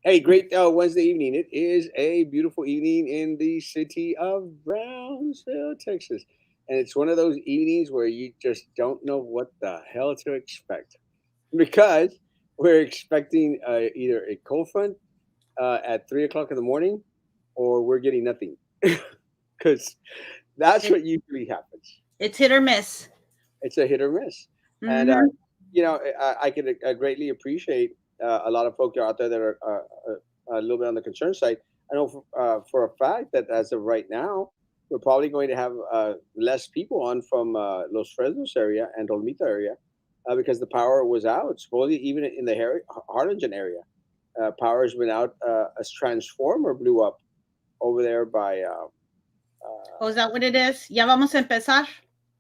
Hey, great Wednesday evening. It is a beautiful evening in the city of Brownsville, Texas. And it's one of those evenings where you just don't know what the hell to expect because we're expecting either a cold front at 3 o'clock in the morning or we're getting nothing because that's It, what usually happens. it's hit or miss. It's a hit or miss. And, Hmm. I could greatly appreciate a lot of folks out there that are a little bit on the concern side. I know for a fact that as of right now, we're probably going to have less people on from Los Fresnos area and Olmita area because the power was out. Supposedly, even in the Harlingen area, power has been out. A transformer blew up over there by, Oh, is that what it is? Ya vamos a empezar.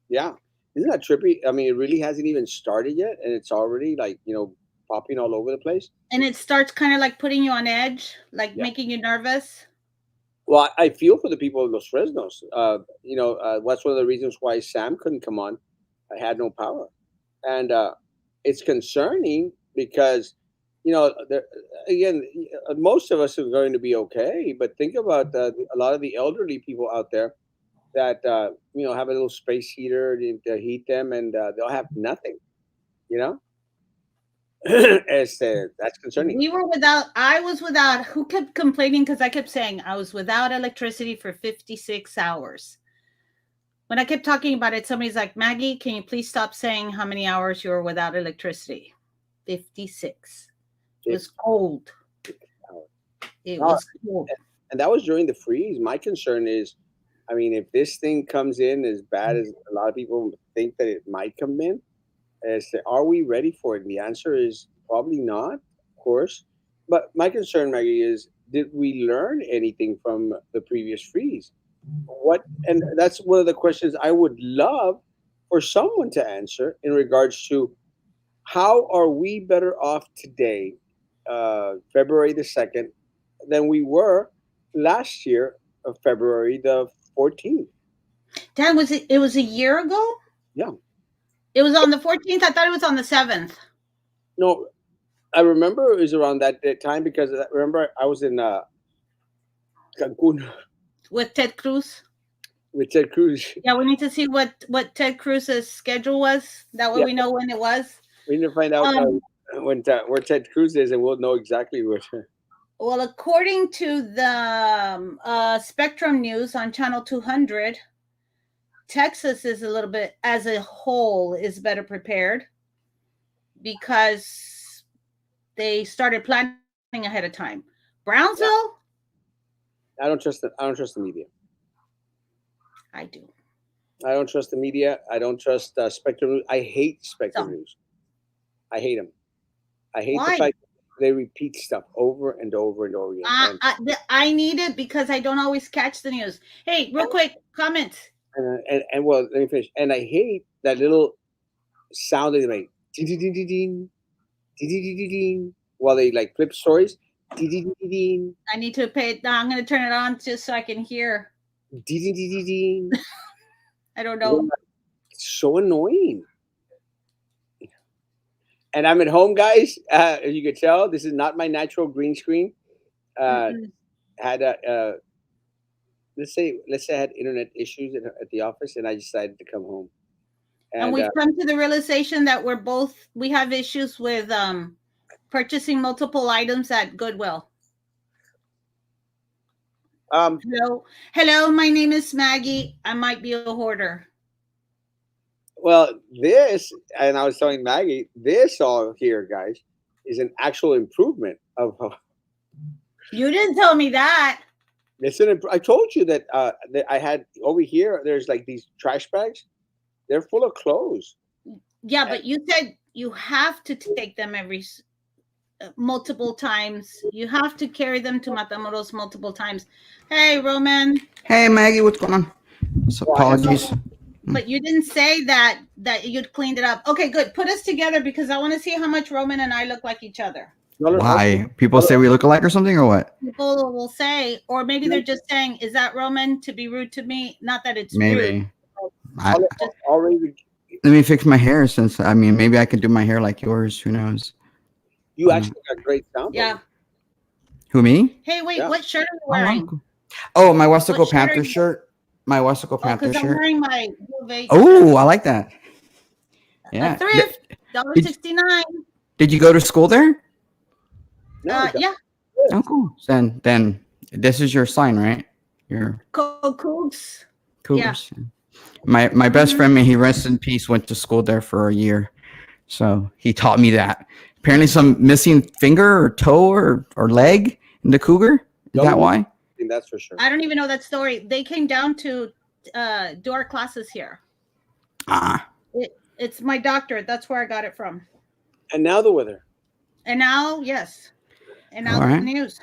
yeah. Isn't that trippy? I mean, it really hasn't even started yet, and it's already like popping all over the place. And it starts kind of like putting you on edge, like Yeah. making you nervous. Well, I feel for the people of Los Fresnos. That's one of the reasons why Sam couldn't come on. I had no power, and it's concerning because there, again, most of us are going to be okay. But think about a lot of the elderly people out there that have a little space heater to heat them, and they'll have nothing. You know, that's concerning. We were without, I was without, who kept complaining because I kept saying I was without electricity for 56 hours. When I kept talking about it, somebody's like, Maggie, can you please stop saying how many hours you were without electricity? 56. It It, was cold. It uh, was cold. and that was during the freeze. My concern is, I mean, if this thing comes in as bad as a lot of people think that it might come in, are we ready for it? And the answer is probably not, of course. But my concern, Maggie, is did we learn anything from the previous freeze? What? And that's one of the questions I would love for someone to answer in regards to how are we better off today, February the 2nd, than we were last year of February the 14th? Dan, was it? It was a year ago. Yeah. It was on the 14th. I thought it was on the 7th No, I remember it was around that time because remember I was in Cancun with Ted Cruz. with Ted Cruz. Yeah, we need to see what Ted Cruz's schedule was. That way Yeah, we know when it was. we need to find out Um, where Ted Cruz is, and we'll know exactly what. well, according to the Spectrum News on Channel 200, Texas is a little bit, as a whole, is better prepared because they started planning ahead of time. Brownsville, Yeah, I don't trust I don't trust the media. I do. I don't trust the media. I don't trust Spectrum News. I hate Spectrum So News. I hate them. I hate the why? fact they repeat stuff over and over and over again. And I need it because I don't always catch the news. Hey, real quick, comment. and well, let me finish. And I hate that little sound that they make. Ding, ding, ding, ding, ding, ding, ding, ding, ding, ding, while they like flip stories. Ding, ding, ding, ding, ding, I need to pay it. I'm going to turn it on just so I can hear. ding, ding, ding, ding, ding. I don't Yeah, know. it's so annoying. And I'm at home, guys. As you can tell, this is not my natural green screen. Uh, Mm-mm. had a let's say I had internet issues at the office, and I decided to come home. And And we've come to the realization that we have issues with purchasing multiple items at Goodwill. um, Hello, my name is Maggie. I might be a hoarder. well, this, and I was telling Maggie, this all here, guys, is an actual improvement of. You didn't tell me that. I told you that I had over here. There's like these trash bags. They're full of clothes. Yeah, but you said you have to take them multiple times. You have to carry them to Matamoros multiple times. Hey, Roman. Hey Maggie, what's going on? So Well, I have apologies. But you didn't say that you'd cleaned it up. Okay, good. Put us together because I want to see how much Roman and I look like each other. Why? People say we look alike or something or what? People will say, or maybe they're just saying, "Is that Roman to be rude to me?" Not that it's rude. Maybe. I, already let me fix my hair since maybe I could do my hair like yours. Who knows? you actually got great sound. Yeah. Who, me? Hey, wait, Yeah. what shirt are you Oh, wow, wearing? cool. Oh, my Westaco What shirt are Panther you? shirt. My Westaco Oh, Panther because I'm shirt. wearing my Blue Vegas shirt. Oh, I like that. A Yeah. thrift, dollar Did, 69. did you go to school there? No, it's Yeah, Oh, cool. Then this is your sign, right? Your Cougs. Yeah. Cougars. My best Mm-hmm. friend, may he rest in peace, went to school there for a year. So he taught me that. Apparently, some missing finger or toe or leg in the cougar. Is that why? That's for sure. I don't even know that story. They came down to do our classes here. Ah, It's my doctorate. That's where I got it from. And now the weather. And now, yes. And now all the right. news.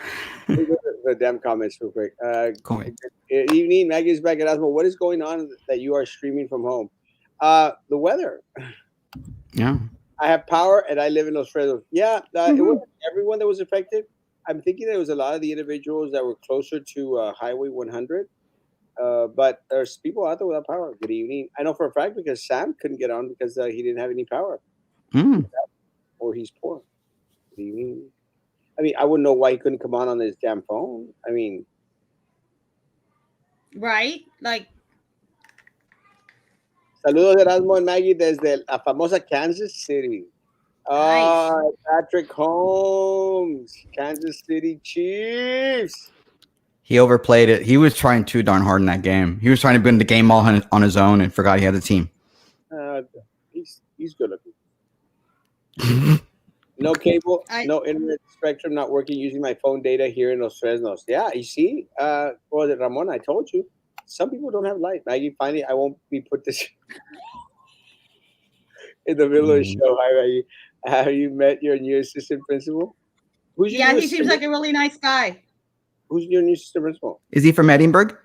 The damn comments real quick. Cool. Evening, Maggie's back at Erasmo. What is going on that you are streaming from home? The weather. Yeah. I have power and I live in Los Fresnos. Yeah, it Mhm. wasn't everyone that was affected. I'm thinking there was a lot of the individuals that were closer to Highway 100. But there's people out there without power. Good evening. I know for a fact because Sam couldn't get on because he didn't have any power Mm. or he's poor. Good evening. I mean, I wouldn't know why he couldn't come on his damn phone. I mean, Right? Like, saludos Erasmo and Maggie desde la famosa Kansas City. nice. Patrick Holmes, Kansas City Chiefs. He overplayed it. He was trying too darn hard in that game. He was trying to win the game all on his own and forgot he had a team. He's good looking. No cable, no internet spectrum, not working using my phone data here in Los Fresnos. Yeah, you see, Ramon, I told you, some people don't have light. Maggie, finally, I won't be put this in the middle of the show. Hi, Maggie. Have you met your new assistant principal? Who's your Yeah, new he seems like a really nice guy. Who's your new assistant principal? Is he from Edinburgh?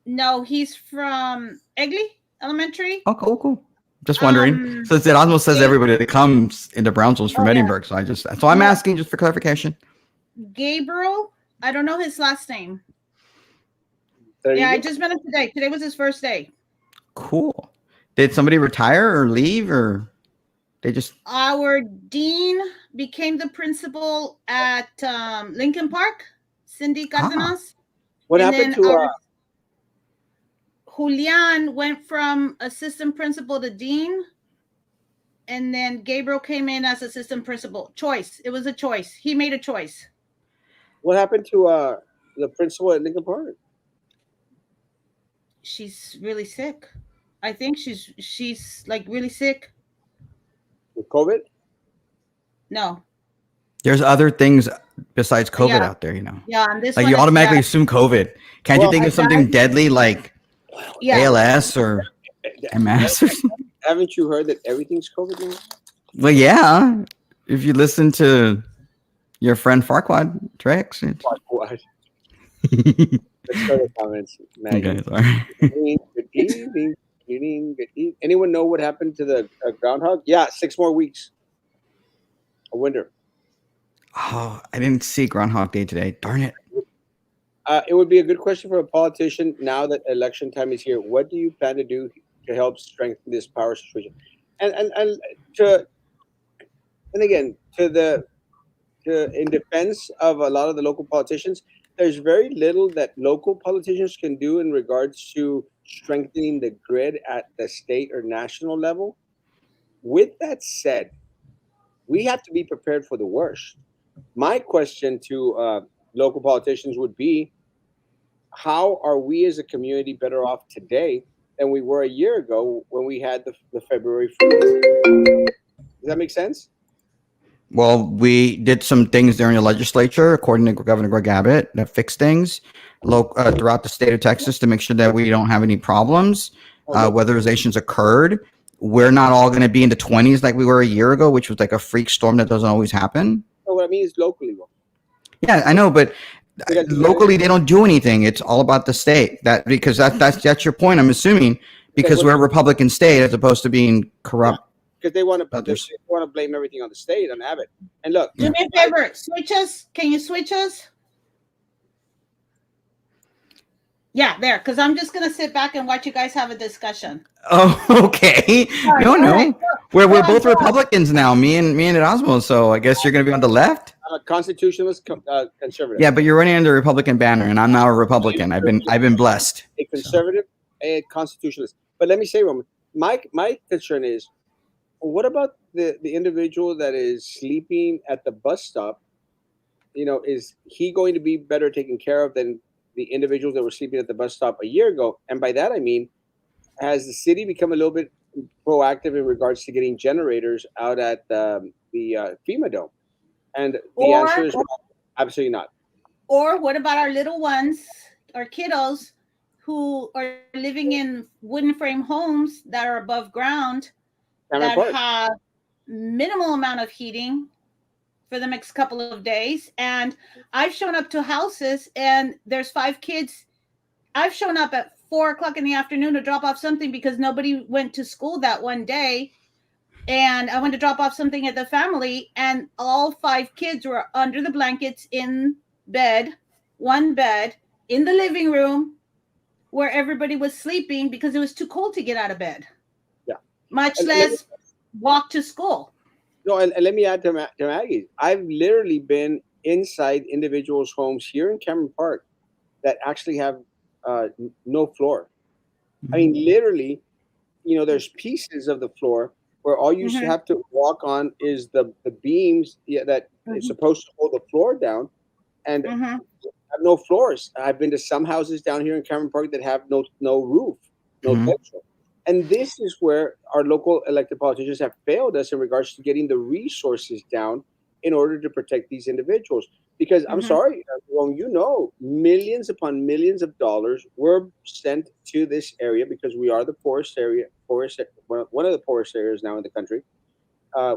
No, he's from Egley Elementary. Oh, cool. Just wondering. Since Erasmo says everybody that comes into Brownsville's from Edinburgh, so I'm asking just for clarification. Gabriel, I don't know his last name. Yeah, I just met him today. Today was his first day. Cool. Did somebody retire or leave, or they just? Our dean became the principal at Lincoln Park, Cindy Cardenas. What happened to Julian went from assistant principal to dean, and then Gabriel came in as assistant principal. Choice. It was a choice. He made a choice. What happened to the principal at Lincoln Park? She's really sick. I think she's like really sick. With COVID? No. There's other things besides COVID out there, you know. Yeah, and this like one you automatically assume COVID. Can't you think of something deadly like ALS or MS or something? Haven't you heard that everything's COVID now? Well, yeah. If you listen to your friend Farquad Trex. Farquad. Let's go to the comments, Maggie. Okay, sorry. Good evening. Good evening. Anyone know what happened to the groundhog? Yeah, 6 more weeks. A winter. Oh, I didn't see Groundhog Day today. Darn it. It would be a good question for a politician now that election time is here. What do you plan to do to help strengthen this power situation? And again, in defense of a lot of the local politicians, there's very little that local politicians can do in regards to strengthening the grid at the state or national level. With that said, we have to be prepared for the worst. My question to local politicians would be, how are we as a community better off today than we were a year ago when we had the February freeze? Does that make sense? Well, we did some things during the legislature, according to Governor Greg Abbott, that fixed things throughout the state of Texas to make sure that we don't have any problems. Weatherizations occurred. We're not all going to be in the 20s like we were a year ago, which was like a freak storm that doesn't always happen. No, what I mean is locally. Yeah, I know, but locally they don't do anything. It's all about the state. Because that's your point, I'm assuming, because we're a Republican state as opposed to being corrupt. Because they want to blame everything on the state, on Abbott. And look, do me a favor, switch us. Can you switch us? Yeah, there. Because I'm just gonna sit back and watch you guys have a discussion. Oh, okay. No. We're both Republicans now. Me and Erasmo. So I guess you're gonna be on the left. I'm a constitutionalist, conservative. Yeah, but you're running under a Republican banner, and I'm now a Republican. I've been blessed. A So. conservative, a constitutionalist. But let me say, Roman, my concern is, what about the individual that is sleeping at the bus stop? Is he going to be better taken care of than the individuals that were sleeping at the bus stop a year ago? And by that I mean, has the city become a little bit proactive in regards to getting generators out at the FEMA dome? And the answer Or is absolutely not. or what about our little ones, our kiddos who are living in wooden frame homes that are above ground Cameron that Park. have minimal amount of heating for the next couple of days? And I've shown up to houses and there's 5 kids. I've shown up at 4 o'clock in the afternoon to drop off something because nobody went to school that one day. And I went to drop off something at the family, and all 5 kids were under the blankets in bed, one bed, in the living room where everybody was sleeping because it was too cold to get out of bed, Yeah. much And less walk to school. no, and let me add to Maggie. I've literally been inside individuals' homes here in Cameron Park that actually have no floor. I mean, literally, there's pieces of the floor where all you Mm-hmm. have to walk on is the beams, that is Mm-hmm. supposed to hold the floor down, and Mm-hmm. have no floors. I've been to some houses down here in Cameron Park that have no roof, no Mhm. texture. And this is where our local elected politicians have failed us in regards to getting the resources down in order to protect these individuals. Because I'm Mm-hmm. sorry, well, millions upon millions of dollars were sent to this area because we are the one of the poorest areas now in the country.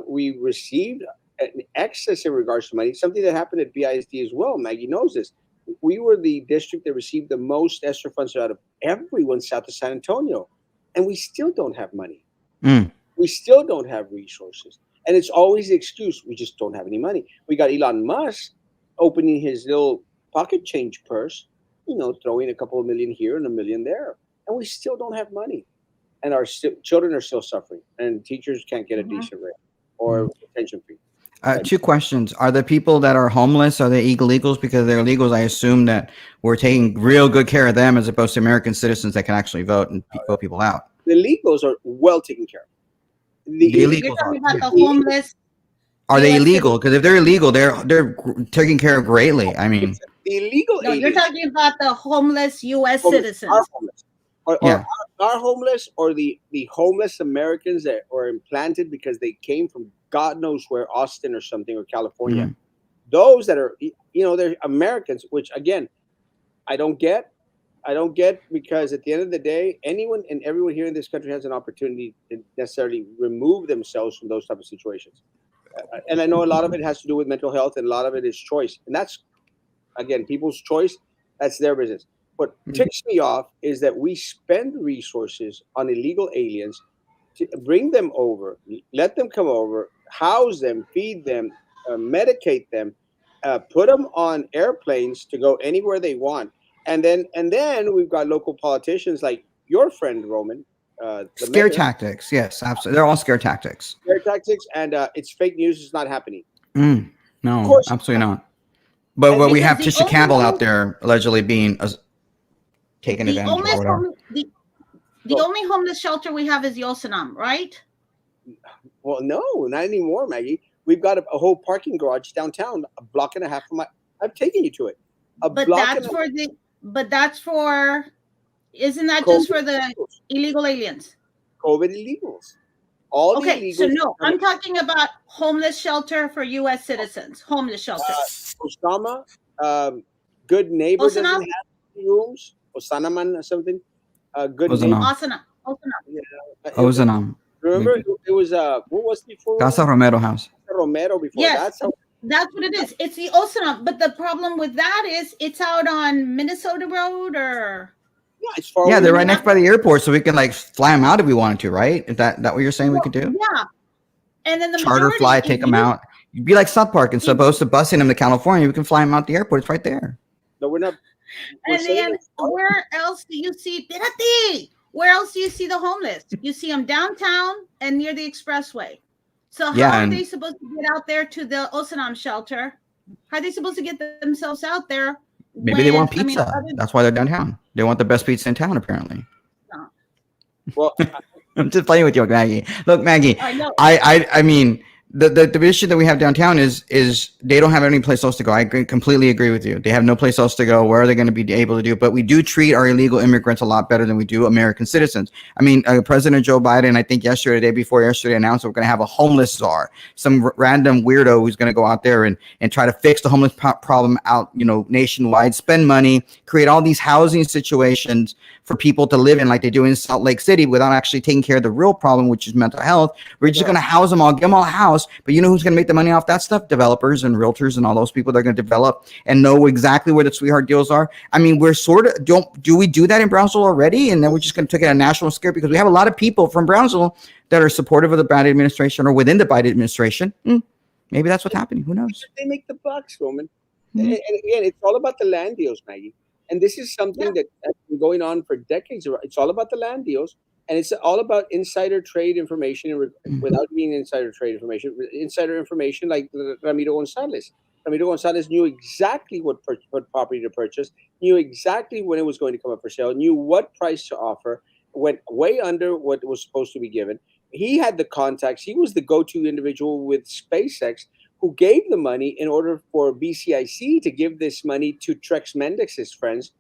We received an excess in regards to money, something that happened at BISD as well. Maggie knows this. We were the district that received the most ESSER funds out of everyone south of San Antonio, and we still don't have money. Mm. We still don't have resources. And it's always the excuse, we just don't have any money. We got Elon Musk opening his little pocket change purse, throwing a couple of million here and a million there, and we still don't have money. And our children are still suffering, and teachers can't get a Mm-hmm. decent rate or attention fee. But 2 questions. Are the people that are homeless, are they illegals? Because they're illegals, I assume that we're taking real good care of them as opposed to American citizens that can actually vote and vote people out. the legals are well taken care of. The The You're illegals talking are. about the homeless Are they U.S. illegal? citizens. Because if they're illegal, they're taken care of greatly. I mean, the illegal No, you're aliens, talking about the homeless U.S. are citizens. homeless, or yeah. are homeless, or the homeless Americans that were implanted because they came from God knows where, Austin or something, or California. Mhm. Those that are, they're Americans, which again, I don't get. I don't get, because at the end of the day, anyone and everyone here in this country has an opportunity to necessarily remove themselves from those type of situations. And I know a lot of it has to do with mental health, and a lot of it is choice, and that's, again, people's choice. That's their business. What ticks me off is that we spend resources on illegal aliens to bring them over, let them come over, house them, feed them, medicate them, put them on airplanes to go anywhere they want, and then we've got local politicians like your friend Roman, the Scare mayor. tactics. Yes, absolutely. They're all scare tactics. Their tactics, and it's fake news. It's not happening. Mm, Of no, course, absolutely not. But and we Because have the Tisha only Campbell out home, there allegedly being taken the advantage of or homeless whatever. home, the so, only homeless shelter we have is Yosemite, right? well, no, not anymore, Maggie. We've got a whole parking garage downtown, a block and a half from my. I've taken you to it. A But block and that's a for the. But that's for. Isn't that just COVID for the illegals. illegal aliens? COVID illegals. All the Okay, so illegals no, coming. I'm talking about homeless shelter for U.S. citizens. Homeless shelter. Osama, good neighbor doesn't Osana, have any rooms. Osanaman or something. Good neighbor. Ozanam. Osana, Osana. Yeah. Ozanam. Remember, it was what was before Casa Romero House. Romero before? Yes, That's how. that's what it is. It's the Osana, but the problem with that is it's out on Minnesota Road, or Yeah, it's far Yeah, away they're from right your next by the airport, so we can like fly them out if we wanted to, right? Is that what you're saying we could do? yeah. And then the Charter majority, fly, take them out. You'd be like South Park, and so if opposed to busing them to California, we can fly them out the airport. It's right there. No, we're not. We're and sending then them. where else do you see Pirati? Where else do you see the homeless? You see them downtown and near the expressway. So how Yeah, are and they supposed to get out there to the Osanam shelter How are they supposed to get themselves out there Maybe they when, want I mean, pizza. That's why they're downtown. They want the best pizza in town, apparently. Well, I'm just playing with you, Maggie. Look, Maggie, I know. I mean, the issue that we have downtown is they don't have any place else to go. Completely agree with you. They have no place else to go. Where are they going to be able to do? But we do treat our illegal immigrants a lot better than we do American citizens. I mean, President Joe Biden, I think yesterday, the day before yesterday, announced we're going to have a homeless czar, some random weirdo who's going to go out there and try to fix the homeless problem out, nationwide, spend money, create all these housing situations for people to live in like they do in Salt Lake City without actually taking care of the real problem, which is mental health. We're just going to house them all, give them all a house. But you know who's going to make the money off that stuff? Developers and realtors and all those people that are going to develop and know exactly where the sweetheart deals are. I mean, we're sort of, do we do that in Brownsville already? And then we're just going to take it a national scale because we have a lot of people from Brownsville that are supportive of the Biden administration or within the Biden administration. Maybe that's what's happening. Who knows? they make the bucks, Roman. And again, it's all about the land deals, Maggie. And this is something that has been going on for decades. It's all about the land deals, and it's all about insider trade information. Without being insider trade information, insider information like Ramiro Gonzalez. Ramiro Gonzalez knew exactly what property to purchase, knew exactly when it was going to come up for sale, knew what price to offer, went way under what was supposed to be given. He had the contacts. He was the go-to individual with SpaceX who gave the money in order for BCIC to give this money to Trex Mendex's friends.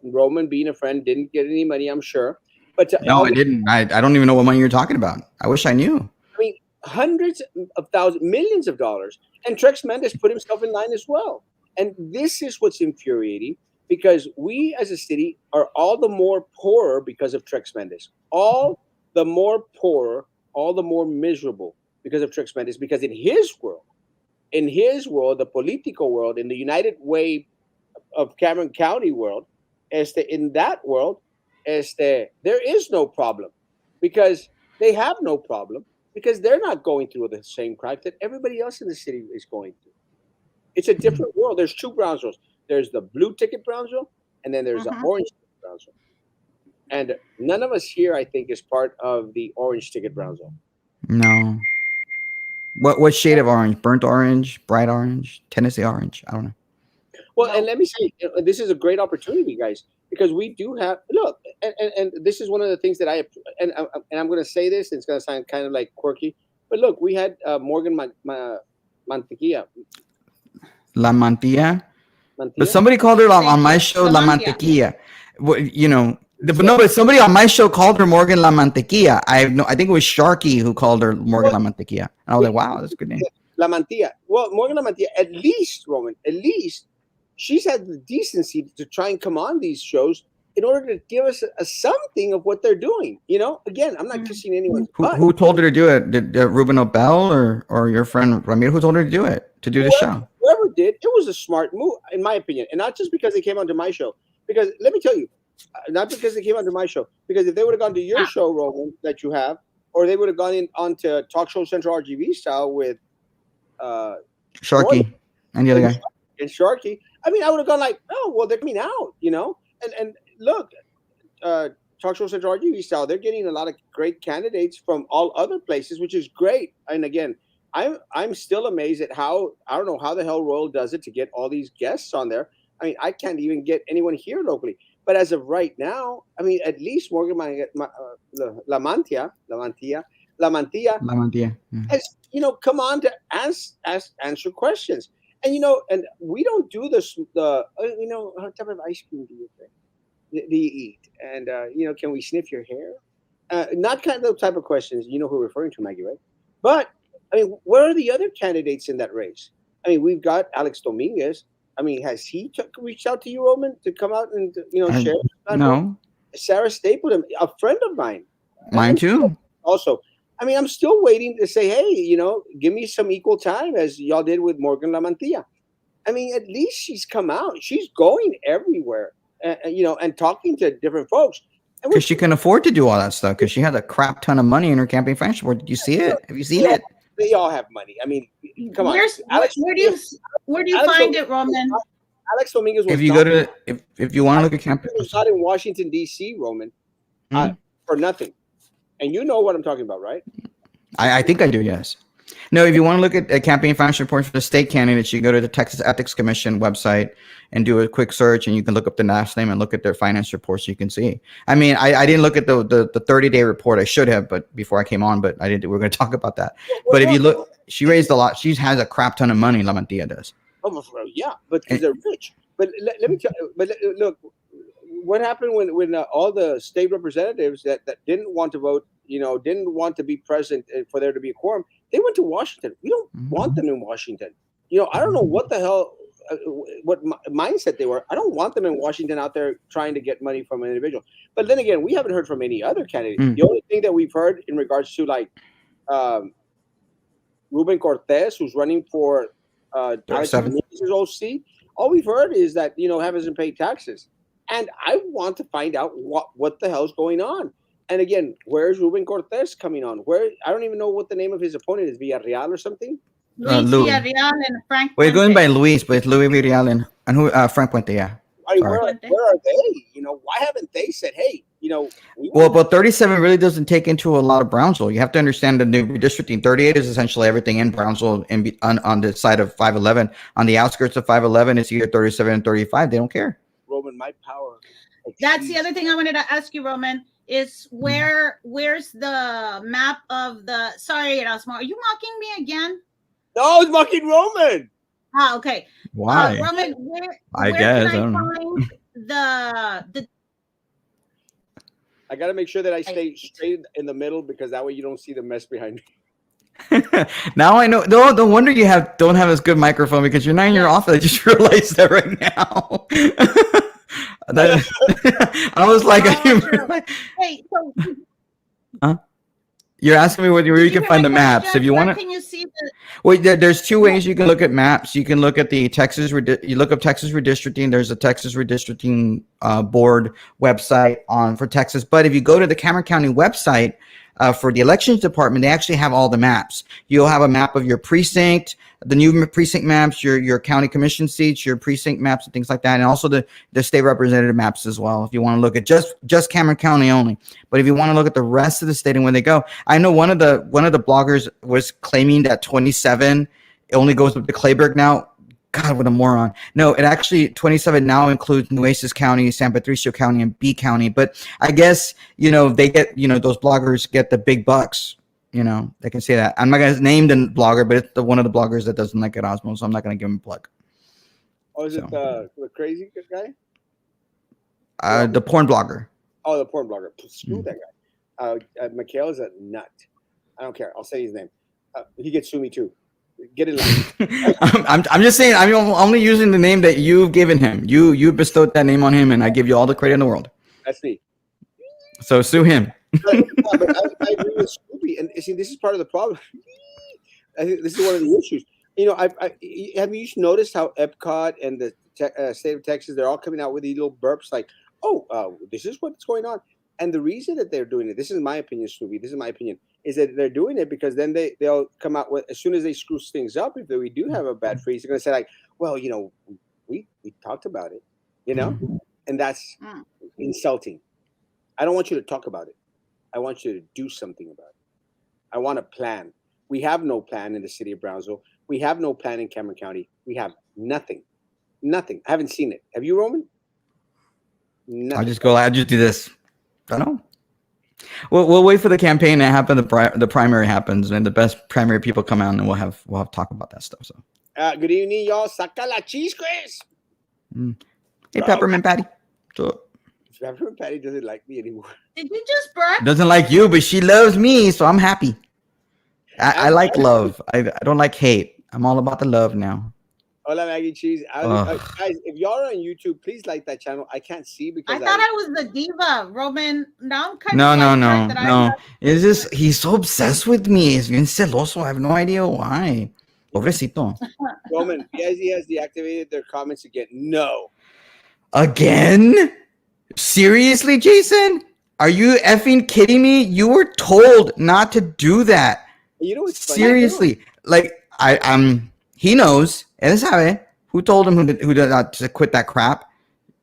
Roman, being a friend, didn't get any money, I'm sure. But No, I didn't. I don't even know what money you're talking about. I wish I knew. I mean, hundreds of thousands, millions of dollars. And Trex Mendes put himself in line as well. And this is what's infuriating because we as a city are all the more poorer because of Trex Mendes. All the more poorer, all the more miserable because of Trex Mendes. Because in his world, the political world, in the United Way of Cameron County world, in that world, there is no problem because they have no problem because they're not going through the same crime that everybody else in the city is going through. It's a different world. There's two Brownsvilles. There's the blue ticket Brownsville, and then there's the orange ticket Brownsville. And none of us here, I think, is part of the orange ticket Brownsville. No. What shade of orange? Burnt orange, bright orange, Tennessee orange? I don't know. Well, and let me say, this is a great opportunity, guys, because we do have look, and this is one of the things that and I'm going to say this, and it's going to sound kind of like quirky, but look, we had Morgan Mantequilla. La Mantilla? But somebody called her on my show La Mantequilla. But no, but somebody on my show called her Morgan La Mantequilla. I think it was Sharky who called her Morgan La Mantequilla. And I was like, wow, that's a good name. La Mantilla. Well, Morgan La Mantilla, at least, Roman, at least she's had the decency to try and come on these shows in order to give us something of what they're doing. Again, I'm not kissing anyone's butt. Who told her to do it? Did Ruben Obel or your friend Ramiro? Who told her to do it, to do the show? Whoever did, it was a smart move, in my opinion. And not just because they came onto my show. Because let me tell you, not because they came onto my show. Because if they would have gone to your show, Roman, that you have, or they would have gone onto Talk Show Central RGV style with Sharky and the other guy. And Sharky, I mean, I would have gone like, oh, well, they're coming out, And look, Talk Show Central RGV style, they're getting a lot of great candidates from all other places, which is great. And again, I'm still amazed at how, I don't know how the hell Royal does it to get all these guests on there. I mean, I can't even get anyone here locally. But as of right now, I mean, at least Morgan La Mantilla has, come on to answer questions. And, and we don't do this, what type of ice cream do you think? Do you eat? And, can we sniff your hair? Not kind of those type of questions, who we're referring to, Maggie, right? But, I mean, where are the other candidates in that race? I mean, we've got Alex Dominguez. I mean, has he reached out to you, Roman, to come out and, share? No. Sarah Stapleton, a friend of mine. Mine too. Also, I mean, I'm still waiting to say, hey, give me some equal time as y'all did with Morgan La Mantilla. I mean, at least she's come out. She's going everywhere, and talking to different folks. Because she can afford to do all that stuff because she had a crap ton of money in her campaign finance report. Did you see it? Have you seen it? They all have money. I mean, come on. Alex, where do you find it, Roman? Alex Dominguez was if you go to if you want to look at campaign, was not in Washington D.C., Roman, for nothing. And you know what I'm talking about, right? I think I do. Yes. No, if you want to look at campaign financial reports for the state candidates, you go to the Texas Ethics Commission website and do a quick search, and you can look up the last name and look at their finance reports. You can see. I mean, I didn't look at the 30-day report. I should have, but before I came on, but I didn't. We're going to talk about that. But if you look, she raised a lot. She has a crap ton of money, La Mantilla does. Oh, yeah, but because they're rich. But let me tell you. But look, what happened when all the state representatives that didn't want to vote, didn't want to be present for there to be a quorum, they went to Washington. We don't want them in Washington. I don't know what the hell, what mindset they were. I don't want them in Washington out there trying to get money from an individual. But then again, we haven't heard from any other candidate. The only thing that we've heard in regards to like Ruben Cortez, who's running for Alex Hernandez's OC, all we've heard is that hasn't paid taxes. And I want to find out what the hell's going on. And again, where's Ruben Cortez coming on? I don't even know what the name of his opponent is, Villarreal or something. Luis Villarreal and Frank. We're going by Luis, but it's Luis Villarreal and who? Frank Puente, yeah. Where are they? Why haven't they said, hey, Well, but 37 really doesn't take into a lot of Brownsville. You have to understand the new redistricting. 38 is essentially everything in Brownsville on the side of 511. On the outskirts of 511, it's either 37 and 35. They don't care. Roman, my power. That's the other thing I wanted to ask you, Roman, is where's the map of the, sorry, Erasmo, are you mocking me again? No, it's mocking Roman. Oh, okay. Why? Roman, I guess. I don't know. Find the I got to make sure that I stay straight in the middle because that way you don't see the mess behind me. Now I know. No wonder you don't have as good microphone because you're not in your office. I just realized that right now. I was like, hey, so you're asking me where you can find the maps. If you want to, can you see the? Well, there's two ways you can look at maps. You can look at the Texas. You look up Texas redistricting. There's a Texas redistricting board website for Texas. But if you go to the Cameron County website for the elections department, they actually have all the maps. You'll have a map of your precinct, the new precinct maps, your county commission seats, your precinct maps, and things like that, and also the state representative maps as well. If you want to look at just Cameron County only, but if you want to look at the rest of the state and where they go, I know one of the bloggers was claiming that 27 it only goes up to Clayburgh now. God, what a moron. No, it actually 27 now includes Nueces County, San Patricio County, and B County. But I guess, they get, those bloggers get the big bucks. They can say that. I'm not going to name the blogger, but it's one of the bloggers that doesn't like Erasmo, so I'm not going to give him a plug. Oh, is it the crazy guy? The porn blogger. Oh, the porn blogger. Screw that guy. Mikhail is a nut. I don't care. I'll say his name. He gets sue me too. Get in line. I'm just saying. I'm only using the name that you've given him. You bestowed that name on him, and I give you all the credit in the world. That's me. So sue him. But I agree with Scoopy, and see, this is part of the problem. I think this is one of the issues. Have you noticed how Epcot and the state of Texas, they're all coming out with these little burps like, this is what's going on. And the reason that they're doing it, this is my opinion, Snoopy, this is my opinion, is that they're doing it because then they'll come out with, as soon as they screw things up, if we do have a bad freeze, they're going to say like, well, we talked about it, and that's insulting. I don't want you to talk about it. I want you to do something about it. I want a plan. We have no plan in the city of Brownsville. We have no plan in Cameron County. We have nothing. Nothing. I haven't seen it. Have you, Roman? Nothing. I'll just do this. I don't know. We'll wait for the campaign to happen. The primary happens, and the best primary people come out, and we'll have talk about that stuff. So, good evening, y'all. Saca la cheese, Chris. Hey, Peppermint Patty. So, Peppermint Patty doesn't like me anymore. Did you just brag? Doesn't like you, but she loves me, so I'm happy. I like love. I don't like hate. I'm all about the love now. Hola, Maggie Cheese. Guys, if y'all are on YouTube, please like that channel. I can't see because I thought I was the diva, Roman. Now I'm kind of no. It's just he's so obsessed with me. It's bien celoso. I have no idea why. Pobrecito. Roman, he has deactivated their comments again. No. Again? Seriously, Jason? Are you effing kidding me? You were told not to do that. You know what's funny? Seriously, like he knows. Él sabe. Who told him to quit that crap?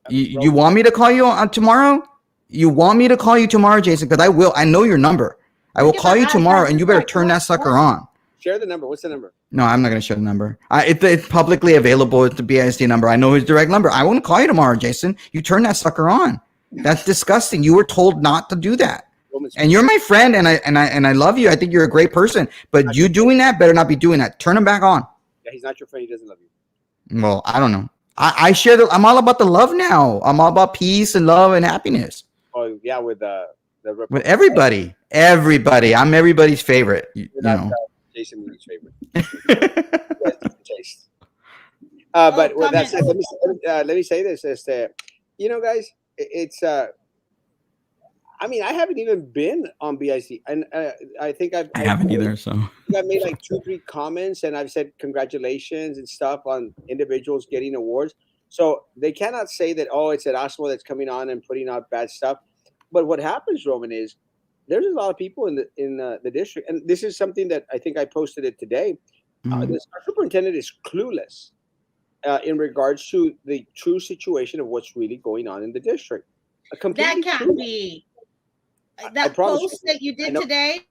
You want me to call you on tomorrow? You want me to call you tomorrow, Jason? Because I will. I know your number. I will call you tomorrow, and you better turn that sucker on. Share the number. What's the number? No, I'm not going to share the number. It's publicly available. It's the BISD number. I know his direct number. I won't call you tomorrow, Jason. You turn that sucker on. That's disgusting. You were told not to do that. And you're my friend, and I love you. I think you're a great person. But you doing that better not be doing that. Turn him back on. Yeah, he's not your friend. He doesn't love you. Well, I don't know. I share I'm all about the love now. I'm all about peace and love and happiness. Oh yeah, with everybody. Everybody. I'm everybody's favorite. You know. Jason Moody's favorite. Taste. But well, that's let me say this: is that, you know, guys, it's I mean, I haven't even been on BIC, and I think I haven't either. So I've made like 2-3 comments, and I've said congratulations and stuff on individuals getting awards. So they cannot say that, oh, it's Erasmo that's coming on and putting out bad stuff. But what happens, Roman, is there's a lot of people in the district, and this is something that I think I posted it today. Our superintendent is clueless in regards to the true situation of what's really going on in the district. That can't be. That post that you did today,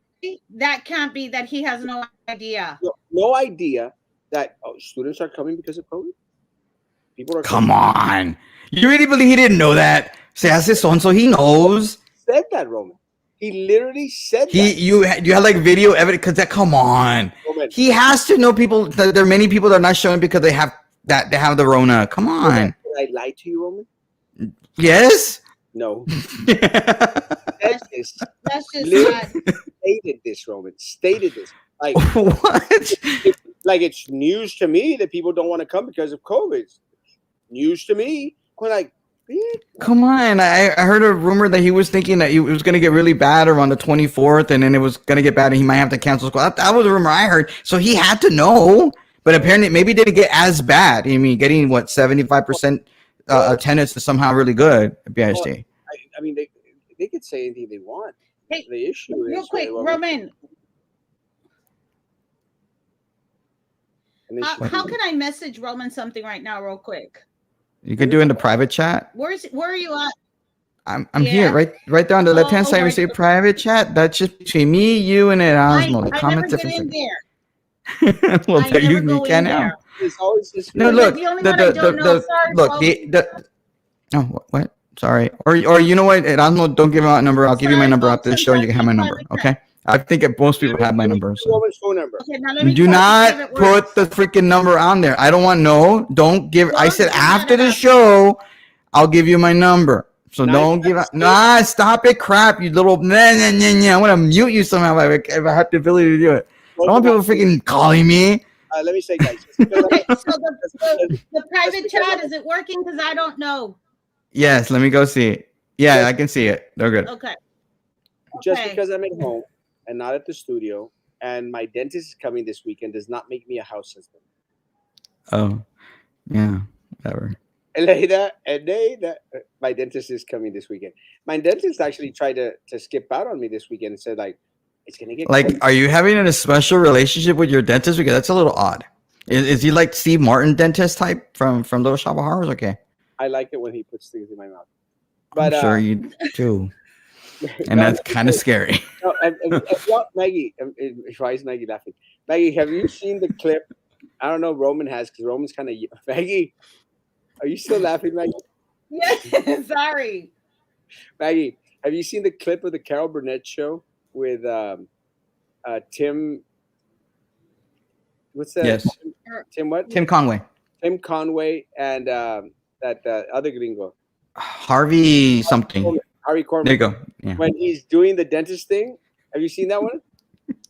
that can't be that he has no idea. No idea that students are coming because of COVID. People are Come on. You really believe he didn't know that? Se hace sonso, he knows. Said that, Roman. He literally said that. You had like video evidence, because come on. Roman. He has to know people. There are many people that are not showing because they have the Rona. Come on. Roman, did I lie to you, Roman? Yes. No. That's just stated this, Roman. Stated this. Like what? Like it's news to me that people don't want to come because of COVID. News to me. We're like, come on. I heard a rumor that he was thinking that it was going to get really bad around the 24th, and then it was going to get bad, and he might have to cancel school. That was a rumor I heard. So he had to know, but apparently maybe it didn't get as bad. I mean, getting 75% attendance is somehow really good at BISD. Well, I mean, they could say anything they want. Hey, the issue is real quick, Roman. How can I message Roman something right now, real quick? You can do it in the private chat. Where are you at? I'm here, right there on the left hand side. We say private chat. That's just between me, you, and Erasmo. The comments never get in there. Well, you can now. No, look. Oh, what? Sorry. Or you know what? Erasmo, don't give out a number. I'll give you my number after the show. You can have my number. Okay. I think most people have my number. So. Phone number. Okay, now let me do not put the freaking number on there. I don't want Don't give. I said after the show, I'll give you my number. So don't give out. Nah, stop it, crap, you little. I want to mute you somehow if I have the ability to do it. I don't want people freaking calling me. Let me say, guys. Okay, so the private chat, is it working? Because I don't know. Yes, let me go see it. Yeah, I can see it. They're good. Okay. Just because I'm at home and not at the studio, and my dentist is coming this weekend, does not make me a house husband. Oh, yeah, whatever. My dentist is coming this weekend. My dentist actually tried to skip out on me this weekend and said, like, it's gonna get like, are you having a special relationship with your dentist? Because that's a little odd. Is he like Steve Martin dentist type from Little Shop of Horrors? Okay. I like it when he puts things in my mouth. But I'm sure you do. And that's kind of scary. No, Maggie, why is Maggie laughing? Maggie, have you seen the clip? I don't know, Roman has, because Roman's kind of... Maggie, are you still laughing, Maggie? Yes, sorry. Maggie, have you seen the clip of the Carol Burnett show with Tim... What's that? Yes. Tim what? Tim Conway. Tim Conway and that other gringo. Harvey something. Harvey Korman. There you go. Yeah. When he's doing the dentist thing. Have you seen that one?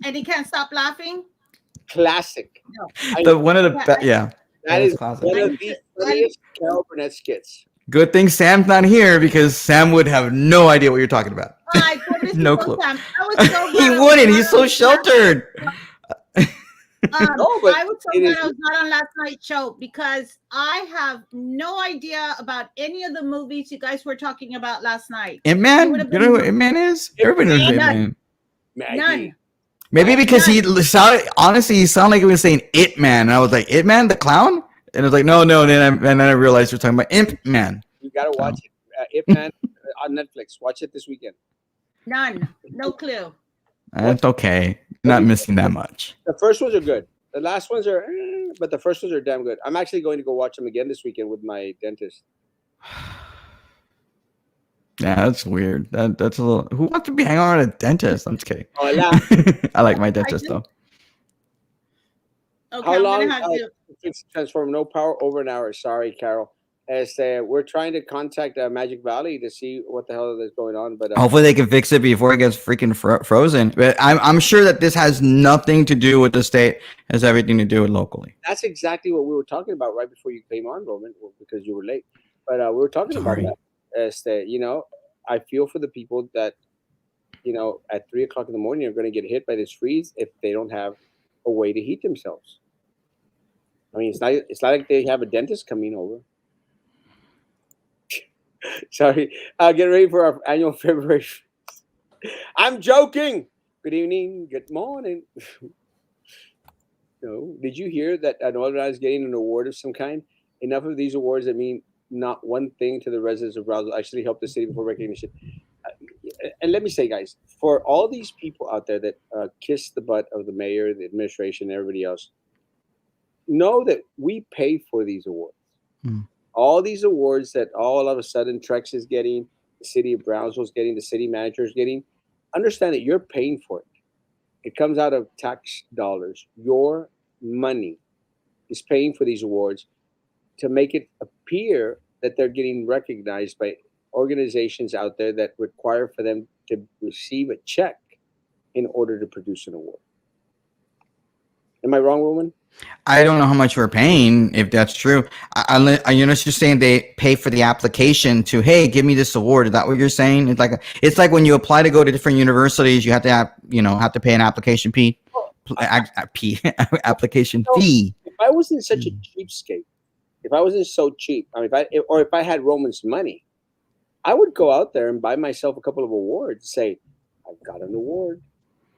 And he can't stop laughing? Classic. No. One of the yeah. That is classic. One of the funniest Carol Burnett skits. Good thing Sam's not here, because Sam would have no idea what you're talking about. No clue. He wouldn't. He's so sheltered. I was so glad I was not on last night's show, because I have no idea about any of the movies you guys were talking about last night. Ip Man? You know what Ip Man is? Everybody knows Ip Man. None. Maybe because he sounded like he was saying It Man. And I was like, It Man, the clown? And I was like, no. Then I realized you're talking about Imp Man. You got to watch it. Ip Man on Netflix. Watch it this weekend. None. No clue. That's okay. Not missing that much. The first ones are good. The last ones are, but the first ones are damn good. I'm actually going to go watch them again this weekend with my dentist. Yeah, that's weird. That's a little. Who wants to be hanging out with a dentist? I'm just kidding. Hola. I like my dentist though. Okay, How I'm long? gonna have to. Transform no power over an hour. Sorry, Carol. As we're trying to contact Magic Valley to see what the hell is going on, but Hopefully they can fix it before it gets freaking frozen. But I'm sure that this has nothing to do with the state. It has everything to do with locally. that's exactly what we were talking about right before you came on, Roman, because you were late. But we were talking about Sorry. that. As I feel for the people that at 3 o'clock in the morning are going to get hit by this freeze if they don't have a way to heat themselves. I mean, it's not like they have a dentist coming over. Sorry, get ready for our annual February. I'm joking. Good evening. Good morning. Did you hear that Northern is getting an award of some kind? Enough of these awards that mean not one thing to the residents of Brownsville actually help the city before recognition. And let me say, guys, for all these people out there that kiss the butt of the mayor, the administration, and everybody else, know that we pay for these awards. Mm. All these awards that all of a sudden Trex is getting, the city of Brownsville is getting, the city manager is getting, understand that you're paying for it. It comes out of tax dollars. Your money is paying for these awards to make it appear that they're getting recognized by organizations out there that require for them to receive a check in order to produce an award. Am I wrong, Roman? I don't know how much we're paying, if that's true. You're saying they pay for the application to, hey, give me this award. Is that what you're saying? It's like when you apply to go to different universities, you have to pay an application fee. Application fee. If I wasn't such a cheapskate, if I wasn't so cheap, I mean, if I had Roman's money, I would go out there and buy myself a couple of awards. Say, I've got an award.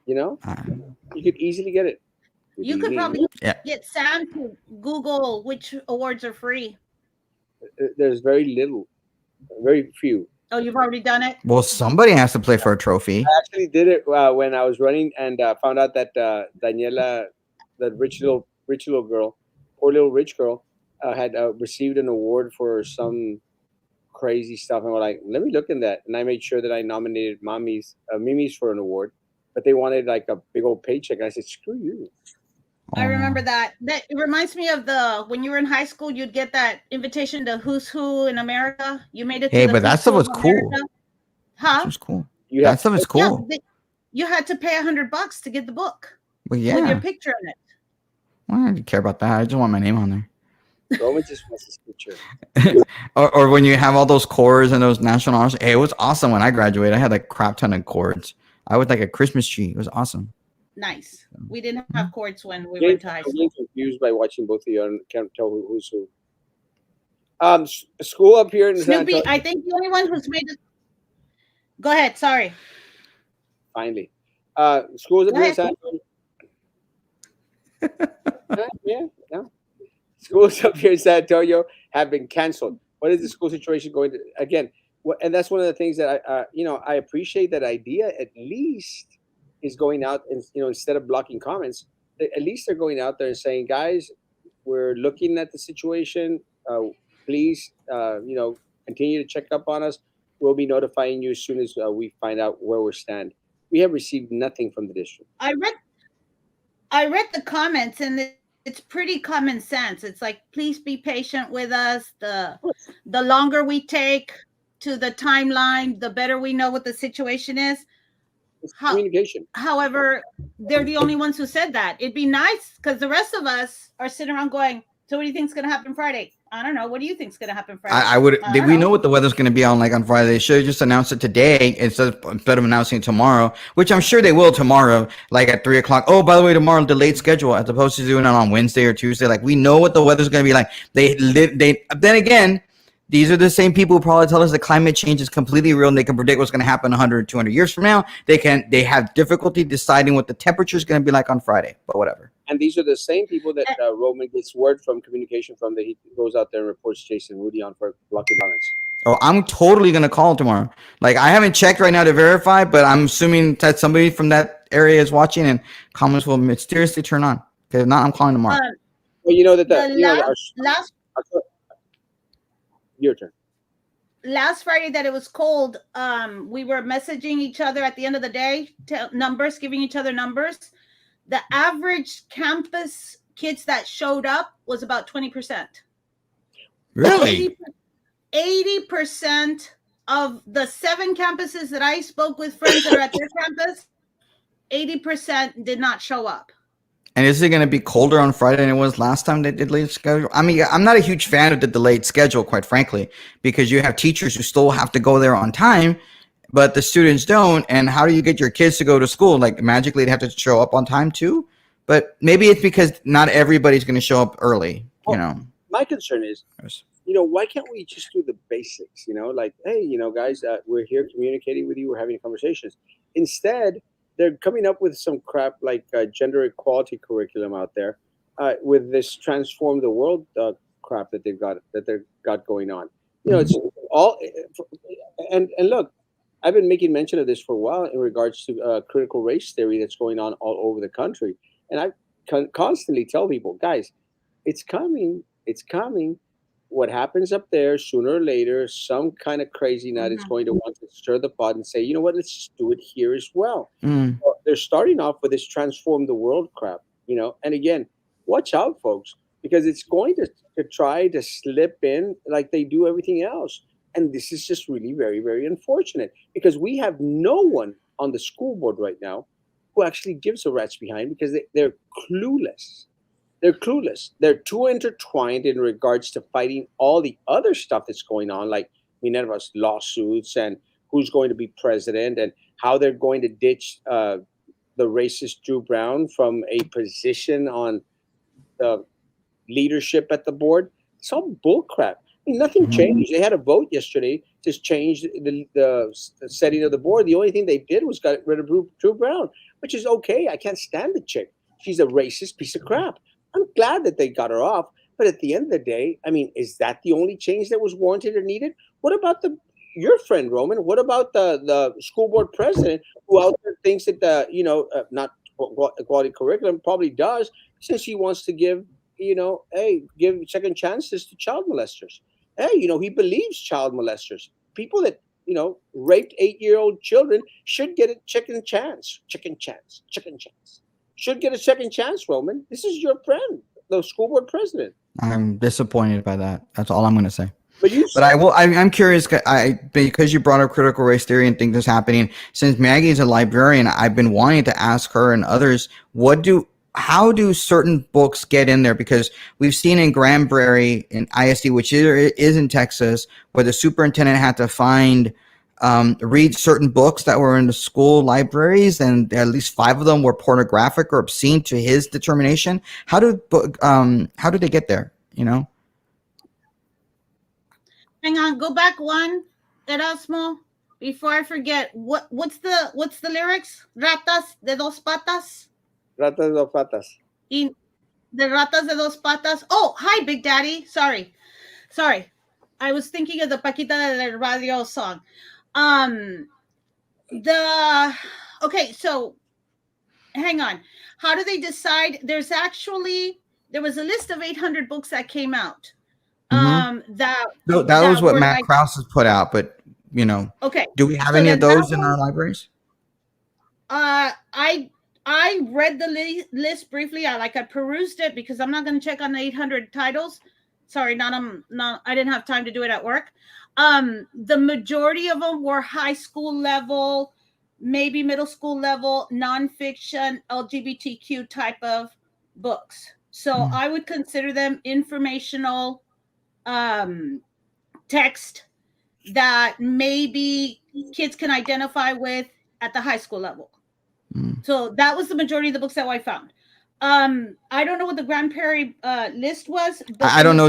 You could easily get it. You could probably get Sam to Google which awards are free. There's very few. Oh, you've already done it? Well, somebody has to play for a trophy. I actually did it when I was running and found out that Daniela, that rich little girl, poor little rich girl, had received an award for some crazy stuff. And we're like, let me look in that. And I made sure that I nominated Mimi's for an award, but they wanted like a big old paycheck. And I said, screw you. I remember that. It reminds me of when you were in high school, you'd get that invitation to Who's Who in America. You made it to but that stuff was cool. Huh? That was cool. That stuff is cool. Yeah, you had to pay $100 to get the book. Well, yeah. With your picture in it. Well, I don't care about that. I just want my name on there. Roman just wants his picture. or when you have all those chords and those national honors. Hey, it was awesome when I graduated. I had like a crap ton of chords. I was like a Christmas tree. It was awesome. Nice. We didn't have chords when we went to high school. I'm confused by watching both of you and can't tell who's who. School up here in Snoopy, I think the only one who's made it. Go ahead. Sorry. Finally. Schools up here in San Antonio. Yeah. Schools up here in San Antonio have been canceled. What is the school situation going to again? And that's one of the things that I appreciate that idea. At least is going out and instead of blocking comments, at least they're going out there and saying, guys, we're looking at the situation. Please, continue to check up on us. We'll be notifying you as soon as we find out where we stand. We have received nothing from the district. I read the comments and it's pretty common sense. It's like, please be patient with us. The longer we take to the timeline, the better we know what the situation is. Communication. However, they're the only ones who said that. It'd be nice because the rest of us are sitting around going, so what do you think's going to happen Friday? I don't know. What do you think's going to happen Friday? We know what the weather's going to be on Friday. They should have just announced it today instead of announcing it tomorrow, which I'm sure they will tomorrow, like at 3 o'clock. Oh, by the way, tomorrow, delayed schedule, as opposed to doing it on Wednesday or Tuesday. Like, we know what the weather's going to be like. Then again, these are the same people who probably tell us that climate change is completely real and they can predict what's going to happen 100, 200 years from now. They have difficulty deciding what the temperature is going to be like on Friday, but whatever. And these are the same people that Roman gets word from, communication from, that he goes out there and reports Jason Rudy on for blocking comments. Oh, I'm totally going to call tomorrow. Like, I haven't checked right now to verify, but I'm assuming that somebody from that that area is watching, and comments will mysteriously turn on. Okay, if not, I'm calling tomorrow. Um, Well, you know that the our, our your turn. last Friday that it was cold, we were messaging each other at the end of the day, numbers, giving each other numbers. The average campus kids that showed up was about 20%. Really? 80% of the 7 campuses that I spoke with, friends that are at their campus, 80% did not show up. And is it going to be colder on Friday than it was last time they did late schedule? I mean, I'm not a huge fan of the delayed schedule, quite frankly, because you have teachers who still have to go there on time, but the students don't. And how do you get your kids to go to school? Like magically they have to show up on time too? But maybe it's because not everybody's going to show up early, you know. My concern is, why can't we just do the basics? Like, hey, guys, we're here communicating with you. We're having conversations. Instead, they're coming up with some crap like gender equality curriculum out there with this transform the world crap that they've got going on. It's all and look, I've been making mention of this for a while in regards to critical race theory that's going on all over the country, and I constantly tell people, guys, it's coming. It's coming. What happens up there, sooner or later, some kind of crazy nut is going to want to stir the pot and say, you know what, let's just do it here as well. Well, they're starting off with this transform the world crap, and again, watch out, folks, because it's going to try to slip in like they do everything else. And this is just really very, very unfortunate because we have no one on the school board right now who actually gives a rat's behind because they're clueless. They're clueless. They're too intertwined in regards to fighting all the other stuff that's going on, like Minerva's lawsuits and who's going to be president and how they're going to ditch the racist Drew Brown from a position on the leadership at the board. It's all bullcrap. I mean, nothing changed. They had a vote yesterday to change the setting of the board. The only thing they did was got rid of Drew Brown, which is okay. I can't stand the chick. She's a racist piece of crap. I'm glad that they got her off. But at the end of the day, I mean, is that the only change that was warranted or needed? What about your friend, Roman? What about the school board president who out there thinks that not equality curriculum probably does, since he wants to give give second chances to child molesters. Hey, he believes child molesters, people that raped 8-year-old children, should get a chicken chance. Should get a second chance, Roman. This is your friend, the school board president. I'm disappointed by that. That's all I'm going to say. But I will. I'm curious. Because you brought up critical race theory and things that's happening. Since Maggie is a librarian, I've been wanting to ask her and others, how do certain books get in there? Because we've seen in Granbury in ISD, which is in Texas, where the superintendent had to read certain books that were in the school libraries, and at least 5 of them were pornographic or obscene to his determination. How did they get there? Hang on, go back one, Erasmo, before I forget. What's the lyrics? Ratas de dos patas. Ratas de dos patas. The ratas de dos patas. Oh, hi, Big Daddy. Sorry. I was thinking of the Paquita del Radio song. Okay, so hang on. How do they decide? There was a list of 800 books that came out. That was what Matt Krause has put out, but okay. Do we have any of those in our libraries? I read the list briefly. I perused it because I'm not going to check on the 800 titles. Sorry, I didn't have time to do it at work. The majority of them were high school level, maybe middle school level, nonfiction, LGBTQ type of books. So I would consider them informational text that maybe kids can identify with at the high school level. So that was the majority of the books that I found. I don't know what the Grand Prairie list was. But I don't know.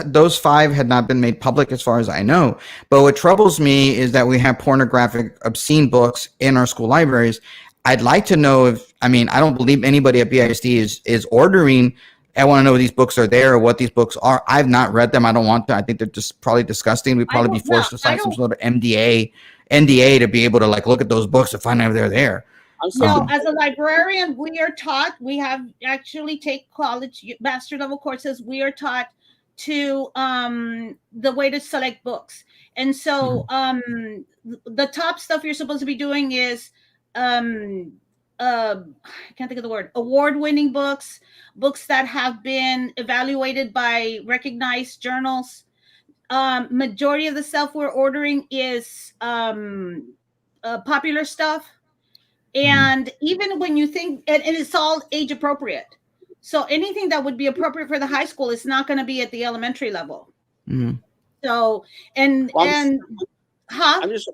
Those 5 had not been made public as far as I know. But what troubles me is that we have pornographic, obscene books in our school libraries. I'd like to know I don't believe anybody at BISD is ordering. I want to know if these books are there or what these books are. I've not read them. I don't want to. I think they're just probably disgusting. We'd probably be forced to sign some sort of NDA to be able to look at those books to find out if they're there. I'm No, sorry. as a librarian, we are taught, we have actually take college master level courses. We are taught to the way to select books. And so the top stuff you're supposed to be doing is um I can't think of the word, award-winning books, books that have been evaluated by recognized journals. Majority of the stuff we're ordering is popular stuff, and even when you think, and it's all age appropriate, so anything that would be appropriate for the high school is not going to be at the elementary level. So and Well, and huh I'm just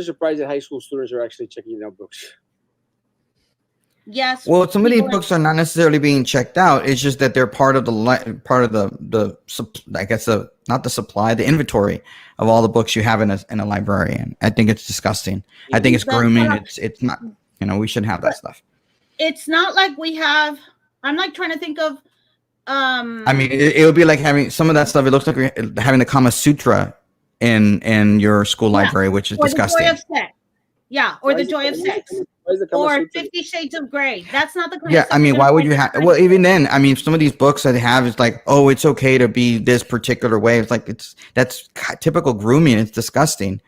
surprised that high school students are actually checking out books. yes, Well, some of these people books are not necessarily being checked out. It's just that they're part of I guess not the supply, the inventory of all the books you have in a library. And I think it's disgusting. I think it's grooming. It's not. We shouldn't have that stuff. It's not like we have. I'm like trying to think of. I mean, it would be like having some of that stuff. It looks like having the Kama Sutra in your school library, which is disgusting. The Joy of Sex. Yeah, or the Joy of Sex. Or 50 Shades of Grey. That's not the kind of stuff. I mean, why would you have? Well, even then, I mean, some of these books that they have is like, oh, it's okay to be this particular way. It's like that's typical grooming. It's disgusting.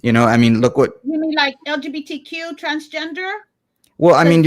I mean, look what you mean, like LGBTQ, transgender. Well, I mean,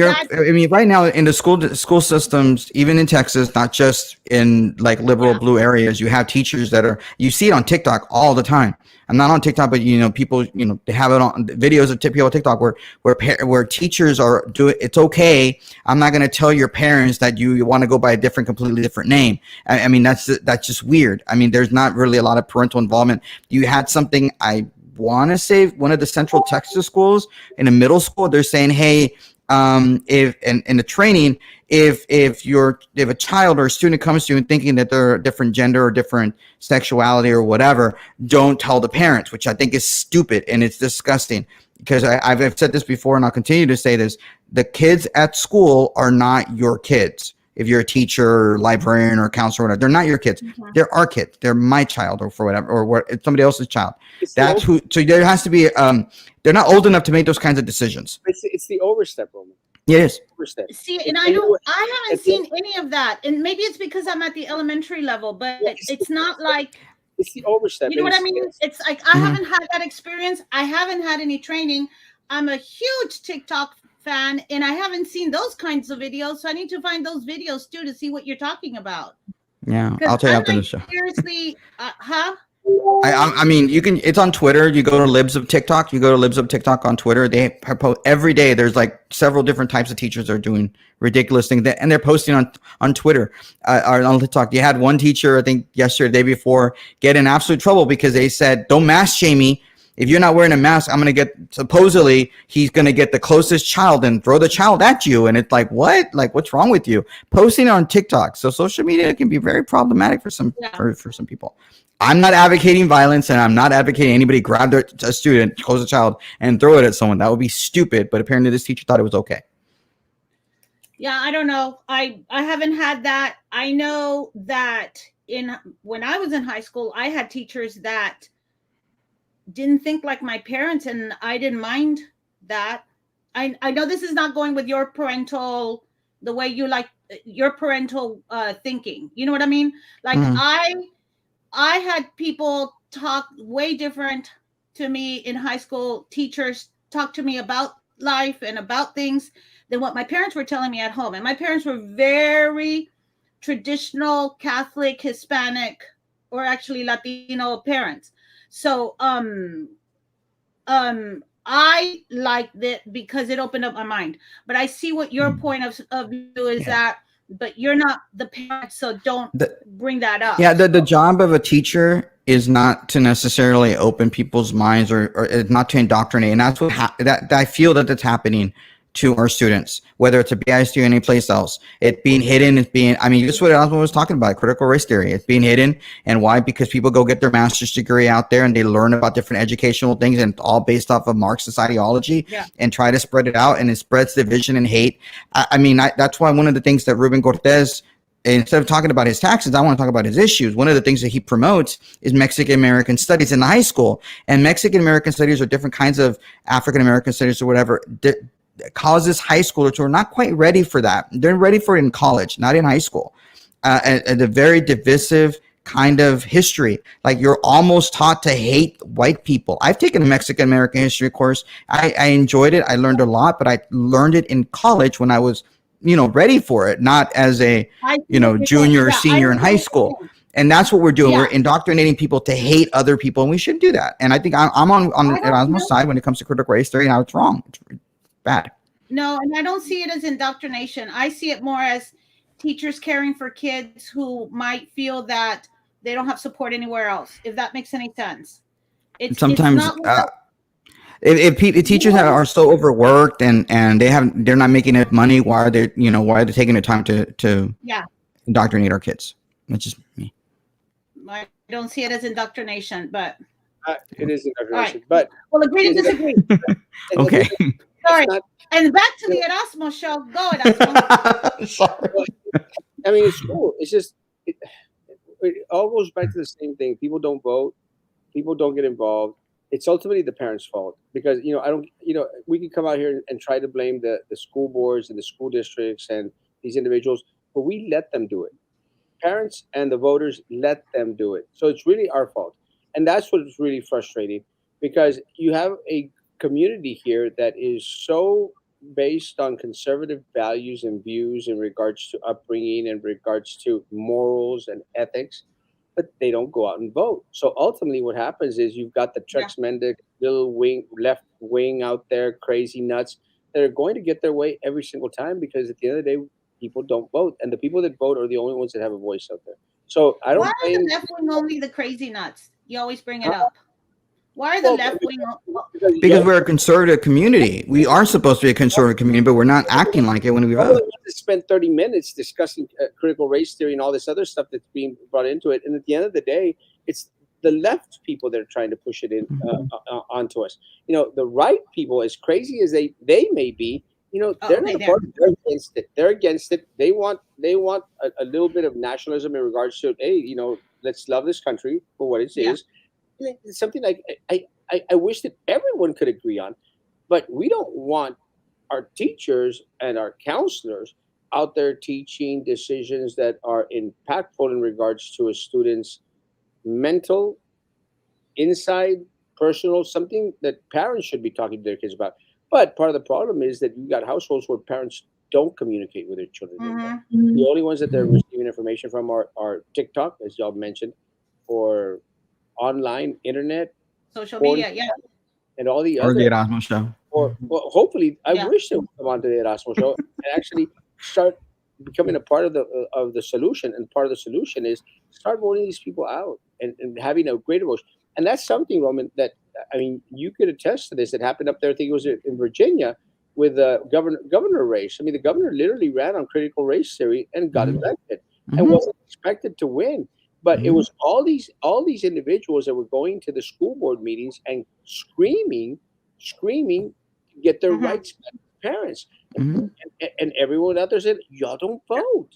right now in the school systems, even in Texas, not just in like liberal blue areas, you have teachers you see it on TikTok all the time. I'm not on TikTok, but people, they have it on videos of people on TikTok where teachers are doing. It's okay. I'm not going to tell your parents that you want to go by a completely different name. I mean, that's just weird. I mean, there's not really a lot of parental involvement. You had something, I want to say, one of the Central Texas schools in a middle school, they're saying, hey, if in the training, if a child or a student comes to you and thinking that they're a different gender or different sexuality or whatever, don't tell the parents, which I think is stupid and it's disgusting, because I've said this before and I'll continue to say this. The kids at school are not your kids. If you're a teacher or librarian or counselor, or whatever, they're not your kids. They're our kids. They're my child or for whatever, or it's somebody else's child. That's who. So there has to be. They're not old enough to make those kinds of decisions. It's the overstep, Roman. Yes. Overstep. See, and I haven't seen any of that, and maybe it's because I'm at the elementary level, but it's not like. It's the overstep. You know what I mean? It's like I haven't had that experience. I haven't had any training. I'm a huge TikTok fan, and I haven't seen those kinds of videos, so I need to find those videos too to see what you're talking about. Yeah, I'll tell you after the show. Seriously, I mean, you can. It's on Twitter. You go to Libs of TikTok. You go to Libs of TikTok on Twitter. They post every day. There's like several different types of teachers that are doing ridiculous things, and they're posting on Twitter or on TikTok. You had one teacher, I think yesterday, the day before, get in absolute trouble because they said, "Don't mask shame me. If you're not wearing a mask, I'm going to get," supposedly he's going to get the closest child and throw the child at you. And it's like, what? Like, what's wrong with you? Posting on TikTok. So social media can be very problematic for some people. I'm not advocating violence, and I'm not advocating anybody grab a student, close a child, and throw it at someone. That would be stupid. But apparently this teacher thought it was okay. Yeah, I don't know. I haven't had that. I know that when I was in high school, I had teachers that didn't think like my parents, and I didn't mind that. I know this is not going with your parental, the way you like your parental thinking. You know what I mean? Like I had people talk way different to me in high school. Teachers talk to me about life and about things than what my parents were telling me at home. And my parents were very traditional Catholic, Hispanic, or actually Latino parents. So I liked it because it opened up my mind. But I see what your point of view is that, but you're not the parent, so don't bring that up. Yeah, the job of a teacher is not to necessarily open people's minds or not to indoctrinate. And that's what that I feel that's happening to our students, whether it's a BISD or any place else. It being hidden, just what Erasmo was talking about, critical race theory. It's being hidden. And why? Because people go get their master's degree out there and they learn about different educational things, and it's all based off of Marxist ideology and try to spread it out, and it spreads division and hate. That's why one of the things that Ruben Cortez, instead of talking about his taxes, I want to talk about his issues. One of the things that he promotes is Mexican American studies in the high school. And Mexican American studies or different kinds of African American studies or whatever, causes high schoolers who are not quite ready for that. They're ready for it in college, not in high school. And a very divisive kind of history. Like you're almost taught to hate white people. I've taken a Mexican American history course. I enjoyed it. I learned a lot, but I learned it in college when I was, ready for it, not as a, junior or senior in high school. And that's what we're doing. We're indoctrinating people to hate other people, and we shouldn't do that. And I think I'm on Erasmo's side when it comes to critical race theory. Now it's wrong. It's bad. No, and I don't see it as indoctrination. I see it more as teachers caring for kids who might feel that they don't have support anywhere else, if that makes any sense. Sometimes if teachers are so overworked and they're not making enough money, why are they taking the time to indoctrinate our kids? That's just me. I don't see it as indoctrination, but it is indoctrination. Right. But we'll agree to disagree. Okay. Sorry. And back to the Erasmo show. Go, Erasmo. Sorry. I mean, it's cool. It's just it all goes back to the same thing. People don't vote. People don't get involved. It's ultimately the parents' fault because we can come out here and try to blame the school boards and the school districts and these individuals, but we let them do it. Parents and the voters let them do it. So it's really our fault. And that's what's really frustrating because you have a community here that is so based on conservative values and views in regards to upbringing, in regards to morals and ethics, but they don't go out and vote. So ultimately what happens is you've got the Trex Mendick little left wing out there, crazy nuts, that are going to get their way every single time because at the end of the day, people don't vote. And the people that vote are the only ones that have a voice out there. So I don't Why are the left wing only the crazy nuts? You always bring it up. Why are the left wing? Because we're a conservative community. We are supposed to be a conservative community, but we're not acting like it when we vote. We spend 30 minutes discussing critical race theory and all this other stuff that's being brought into it. And at the end of the day, it's the left people that are trying to push it in onto us. The right people, as crazy as they may be, they're not a part of it. They're against it. They're against it. They want a little bit of nationalism in regards to, hey, let's love this country for what it is. It's something like I wish that everyone could agree on, but we don't want our teachers and our counselors out there teaching decisions that are impactful in regards to a student's mental, inside, personal, something that parents should be talking to their kids about. But part of the problem is that you got households where parents don't communicate with their children. Mm-hmm. The only ones that they're receiving information from are TikTok, as y'all mentioned, or online, internet, social media, and all the or other. the Erasmo show. Or hopefully, I wish they would come onto the Erasmo show and actually start becoming a part of the solution. And part of the solution is start voting these people out and having a greater voice. And that's something, Roman, that you could attest to this. It happened up there. I think it was in Virginia with the governor race. I mean, the governor literally ran on critical race theory and got elected and wasn't expected to win. But it was all these individuals that were going to the school board meetings and screaming to get their rights back to parents. And everyone out there said, y'all don't vote.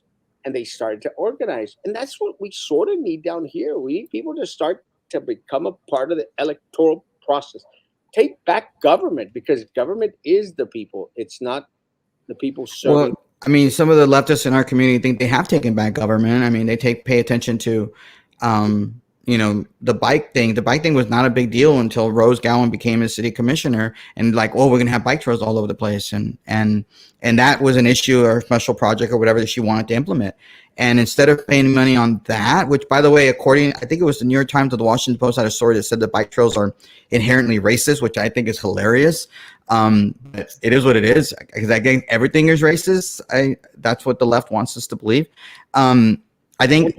And they started to organize. And that's what we sort of need down here. We need people to start to become a part of the electoral process. Take back government, because government is the people. It's not the people serving. Well, some of the leftists in our community think they have taken back government. They pay attention to, the bike thing. The bike thing was not a big deal until Rose Gowan became a city commissioner, and we're going to have bike trails all over the place, and that was an issue or a special project or whatever that she wanted to implement. And instead of paying money on that, which, by the way, I think it was the New York Times or the Washington Post had a story that said that bike trails are inherently racist, which I think is hilarious. But it is what it is, because I think everything is racist. That's what the left wants us to believe. I think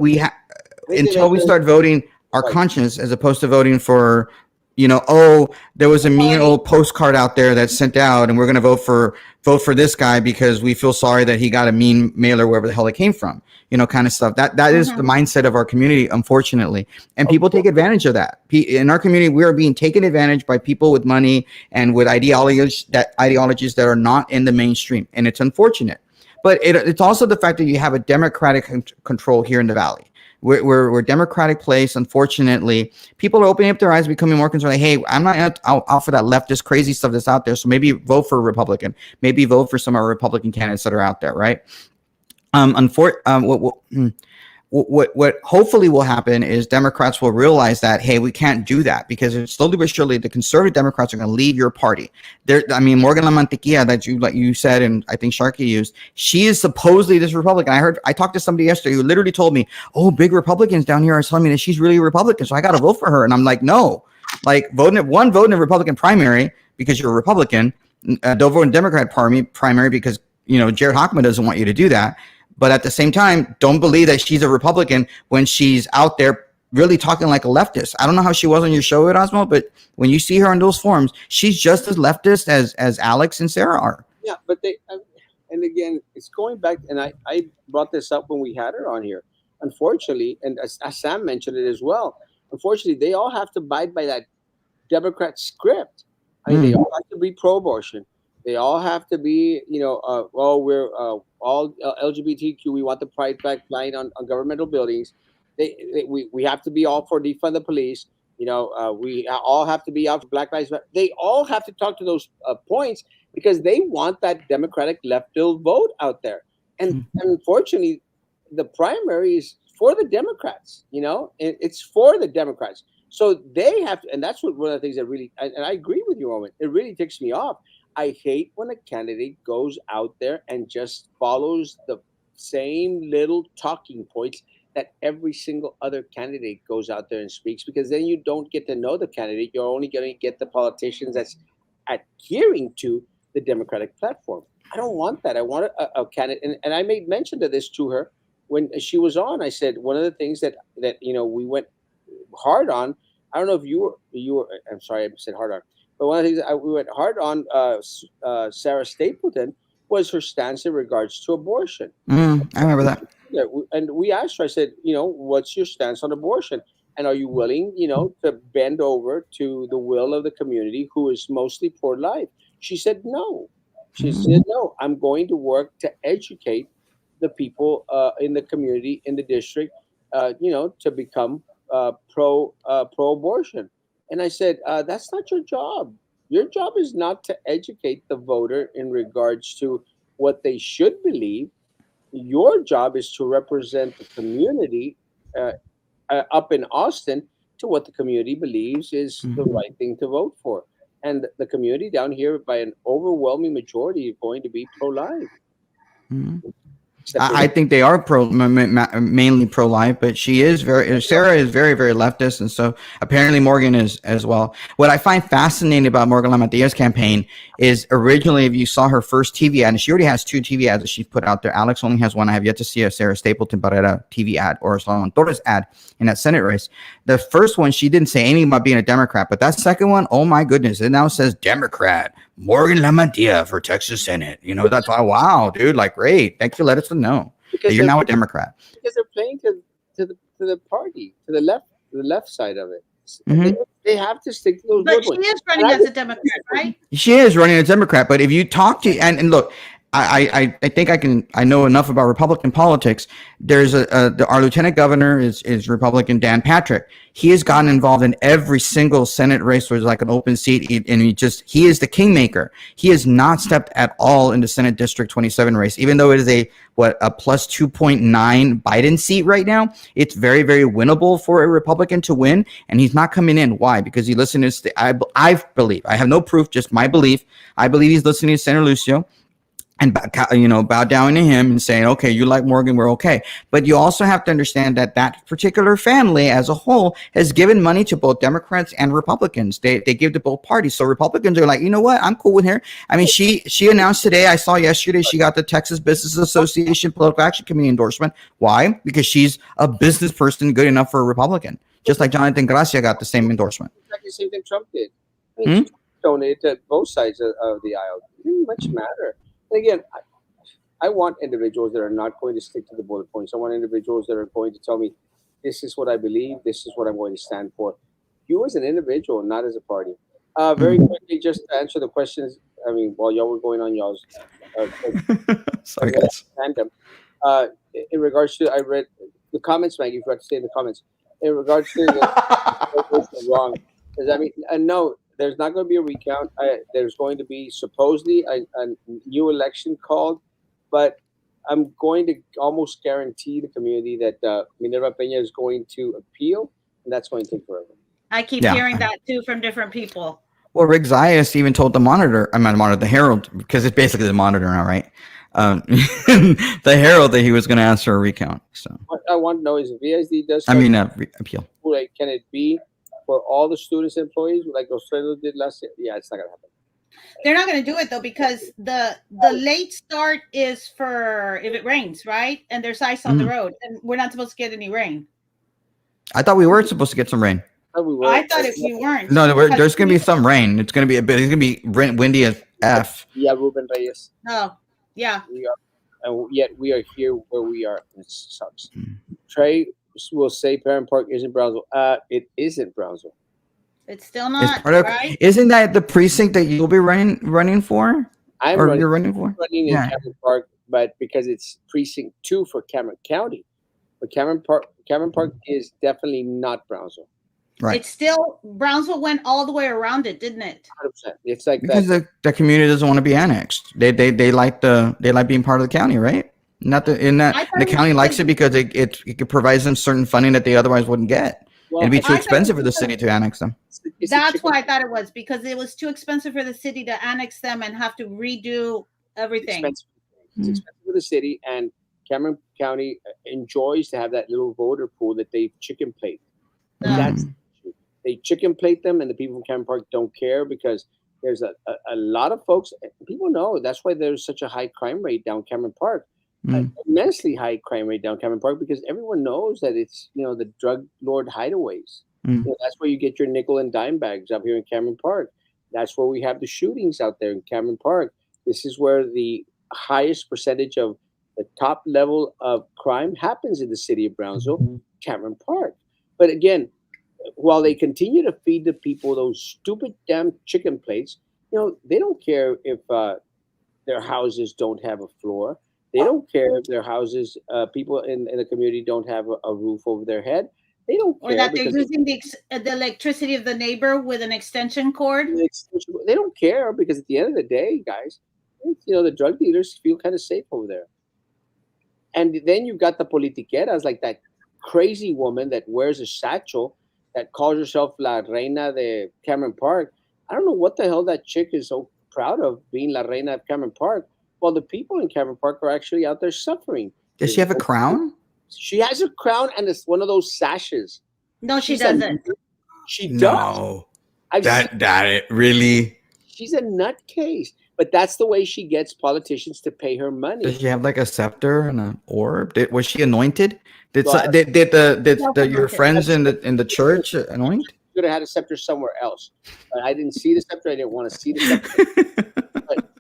until we start voting our conscience, as opposed to voting for, there was a mean old postcard out there that's sent out, and we're going to vote for this guy because we feel sorry that he got a mean mailer wherever the hell it came from, kind of stuff. That is the mindset of our community, unfortunately, and people take advantage of that. In our community, we are being taken advantage by people with money and with ideologies that are not in the mainstream, and it's unfortunate. But it's also the fact that you have a Democratic control here in the Valley. We're a democratic place. Unfortunately, people are opening up their eyes, becoming more concerned. Like, hey, I'm not out for that leftist crazy stuff that's out there. So maybe vote for a Republican. Maybe vote for some of our Republican candidates that are out there, right? What hopefully will happen is Democrats will realize that, hey, we can't do that, because slowly but surely the conservative Democrats are going to leave your party. I mean, Morgan La Mantequilla, that you said, and I think Sharkey used, she is supposedly this Republican. I talked to somebody yesterday who literally told me, oh, big Republicans down here are telling me that she's really a Republican, so I got to vote for her. And I'm like, no, like vote in a Republican primary because you're a Republican. Don't vote in Democrat primary because Jared Hochman doesn't want you to do that. But at the same time, don't believe that she's a Republican when she's out there really talking like a leftist. I don't know how she was on your show, Erasmo, but when you see her on those forums, she's just as leftist as Alex and Sarah are. Yeah, but and again, it's going back, and I brought this up when we had her on here. Unfortunately, and as Sam mentioned it as well, unfortunately, they all have to abide by that Democrat script. I mean, they all have to be pro-abortion. They all have to be, well, we're all LGBTQ. We want the pride flag flying on governmental buildings. We have to be all for defund the police. We all have to be out for Black Lives Matter. They all have to talk to those points because they want that Democratic left field vote out there. And unfortunately, the primary is for the Democrats. It's for the Democrats. So they have to, and that's one of the things that really, and I agree with you, Roman. It really ticks me off. I hate when a candidate goes out there and just follows the same little talking points that every single other candidate goes out there and speaks, because then you don't get to know the candidate. You're only going to get the politicians that's adhering to the Democratic platform. I don't want that. I want a candidate, and I made mention of this to her when she was on. I said one of the things that we went hard on. I don't know if you were. I'm sorry, I said hard on. But one of the things we went hard on Sarah Stapleton was her stance in regards to abortion. I remember that. Yeah, and we asked her. I said, what's your stance on abortion? And are you willing, to bend over to the will of the community who is mostly pro-life? She said no. She said no. I'm going to work to educate the people in the community, in the district, to become pro-abortion. And I said, that's not your job. Your job is not to educate the voter in regards to what they should believe. Your job is to represent the community up in Austin to what the community believes is the right thing to vote for. And the community down here, by an overwhelming majority, is going to be pro-life. I think they are mainly pro-life, but Sarah is very, very leftist, and so apparently Morgan is as well. What I find fascinating about Morgan La Mantequilla's campaign is, originally, if you saw her first TV ad, and she already has 2 TV ads that she's put out there. Alex only has one. I have yet to see a Sarah Stapleton Barrera TV ad or a Solomon Torres ad in that Senate race. The first one, she didn't say anything about being a Democrat, but that second one, oh my goodness, it now says Democrat Morgan La Mantequilla for Texas Senate. That's why, wow, dude, like, great. Thanks for letting us know that you're now a Democrat. Because they're playing to the party, to the left side of it. They have to stick to those. But she is running as a Democrat, right? She is running as a Democrat, but if you talk to and look, I think I know enough about Republican politics. There's our lieutenant governor is Republican, Dan Patrick. He has gotten involved in every single Senate race where there's like an open seat, and he is the kingmaker. He has not stepped at all into Senate District 27 race, even though it is a plus 2.9 Biden seat right now. It's very, very winnable for a Republican to win, and he's not coming in. Why? Because he listens to I believe, I have no proof, just my belief. I believe he's listening to Senator Lucio and bow down to him and saying, okay, you like Morgan, we're okay. But you also have to understand that particular family as a whole has given money to both Democrats and Republicans. They give to both parties. So Republicans are like, you know what, I'm cool with her. I mean, she announced today, I saw yesterday, she got the Texas Business Association Political Action Committee endorsement. Why? Because she's a business person good enough for a Republican. Just like Jonathan Gracia got the same endorsement. Exactly the same thing Trump did. I mean, she donated to both sides of the aisle. It didn't much matter. Again, I want individuals that are not going to stick to the bullet points. I want individuals that are going to tell me, this is what I believe, this is what I'm going to stand for. You as an individual, not as a party. Very quickly, just to answer the questions. I mean, while y'all were going on y'all's sorry, guys. tandem. In regards to, I read the comments, Maggie. You forgot to say in the comments in regards to the wrong. Does that mean no? There's not going to be a recount. There's going to be supposedly a new election called, but I'm going to almost guarantee the community that Minerva Peña is going to appeal, and that's going to take forever. I keep Yeah. hearing that too from different people. Well, Rick Zayas even told the Monitor, I'm not Monitor, the Herald, because it's basically the Monitor now, right? The Herald that he was going to ask for a recount. So What I want to know is if VSD does, appeal. like, can it be for all the students and employees like Australia did last year? Yeah, it's not gonna happen. They're not going to do it though because the late start is for if it rains, right? And there's ice on the road, and we're not supposed to get any rain. I thought we were supposed to get some rain. I thought if you weren't, No, there's going to be some rain. It's going to be it's going to be windy as F. Yeah, Ruben Reyes. oh yeah, We are, and yet we are here where we are. It sucks. Trey will say Parent Park isn't Brownsville. It isn't Brownsville. it's still It's not part of, right. Isn't that the precinct that you'll be running for? I'm Or running, you're running for? running in Cameron Park, but because it's precinct 2 for Cameron County. But Cameron Park is definitely not Brownsville. Right. It's still Brownsville went all the way around it, didn't it? 100%. It's like Because that. the community doesn't want to be annexed. They like being part of the county, right? Not the in that I thought the it was county likes because- it because it provides them certain funding that they otherwise wouldn't get. Well, It'd be I too thought it expensive for was the city to annex them. it's a That's chicken- why I thought it was because it was too expensive for the city to annex them and have to redo everything. expensive. It's expensive for the city, and Cameron County enjoys to have that little voter pool that they chicken plate. And No. that's the issue. They chicken plate them, and the people from Cameron Park don't care because there's a lot of folks. People know that's why there's such a high crime rate down Cameron Park. Immensely high crime rate down Cameron Park because everyone knows that it's the drug lord hideaways. That's where you get your nickel and dime bags up here in Cameron Park. That's where we have the shootings out there in Cameron Park. This is where the highest percentage of the top level of crime happens in the city of Brownsville, Cameron Park. But again, while they continue to feed the people those stupid damn chicken plates, they don't care if their houses don't have a floor. They don't care if their houses, people in the community don't have a roof over their head. They don't care. Or that they're because using the electricity of the neighbor with an extension cord. they don't care because at the end of the day, guys, the drug dealers feel kind of safe over there. And then you've got the politiqueras, like that crazy woman that wears a satchel that calls herself La Reina de Cameron Park. I don't know what the hell that chick is so proud of being La Reina of Cameron Park. Well, the people in Cameron Park are actually out there suffering. Does she have a crown? She has a crown and it's one of those sashes. No, she She's doesn't. She does. No. That it really. She's a nutcase. But that's the way she gets politicians to pay her money. Does she have like a scepter and an orb? Was she anointed? Did Well, your friends in the church anoint? Could have had a scepter somewhere else. But I didn't see the scepter. I didn't want to see the scepter. But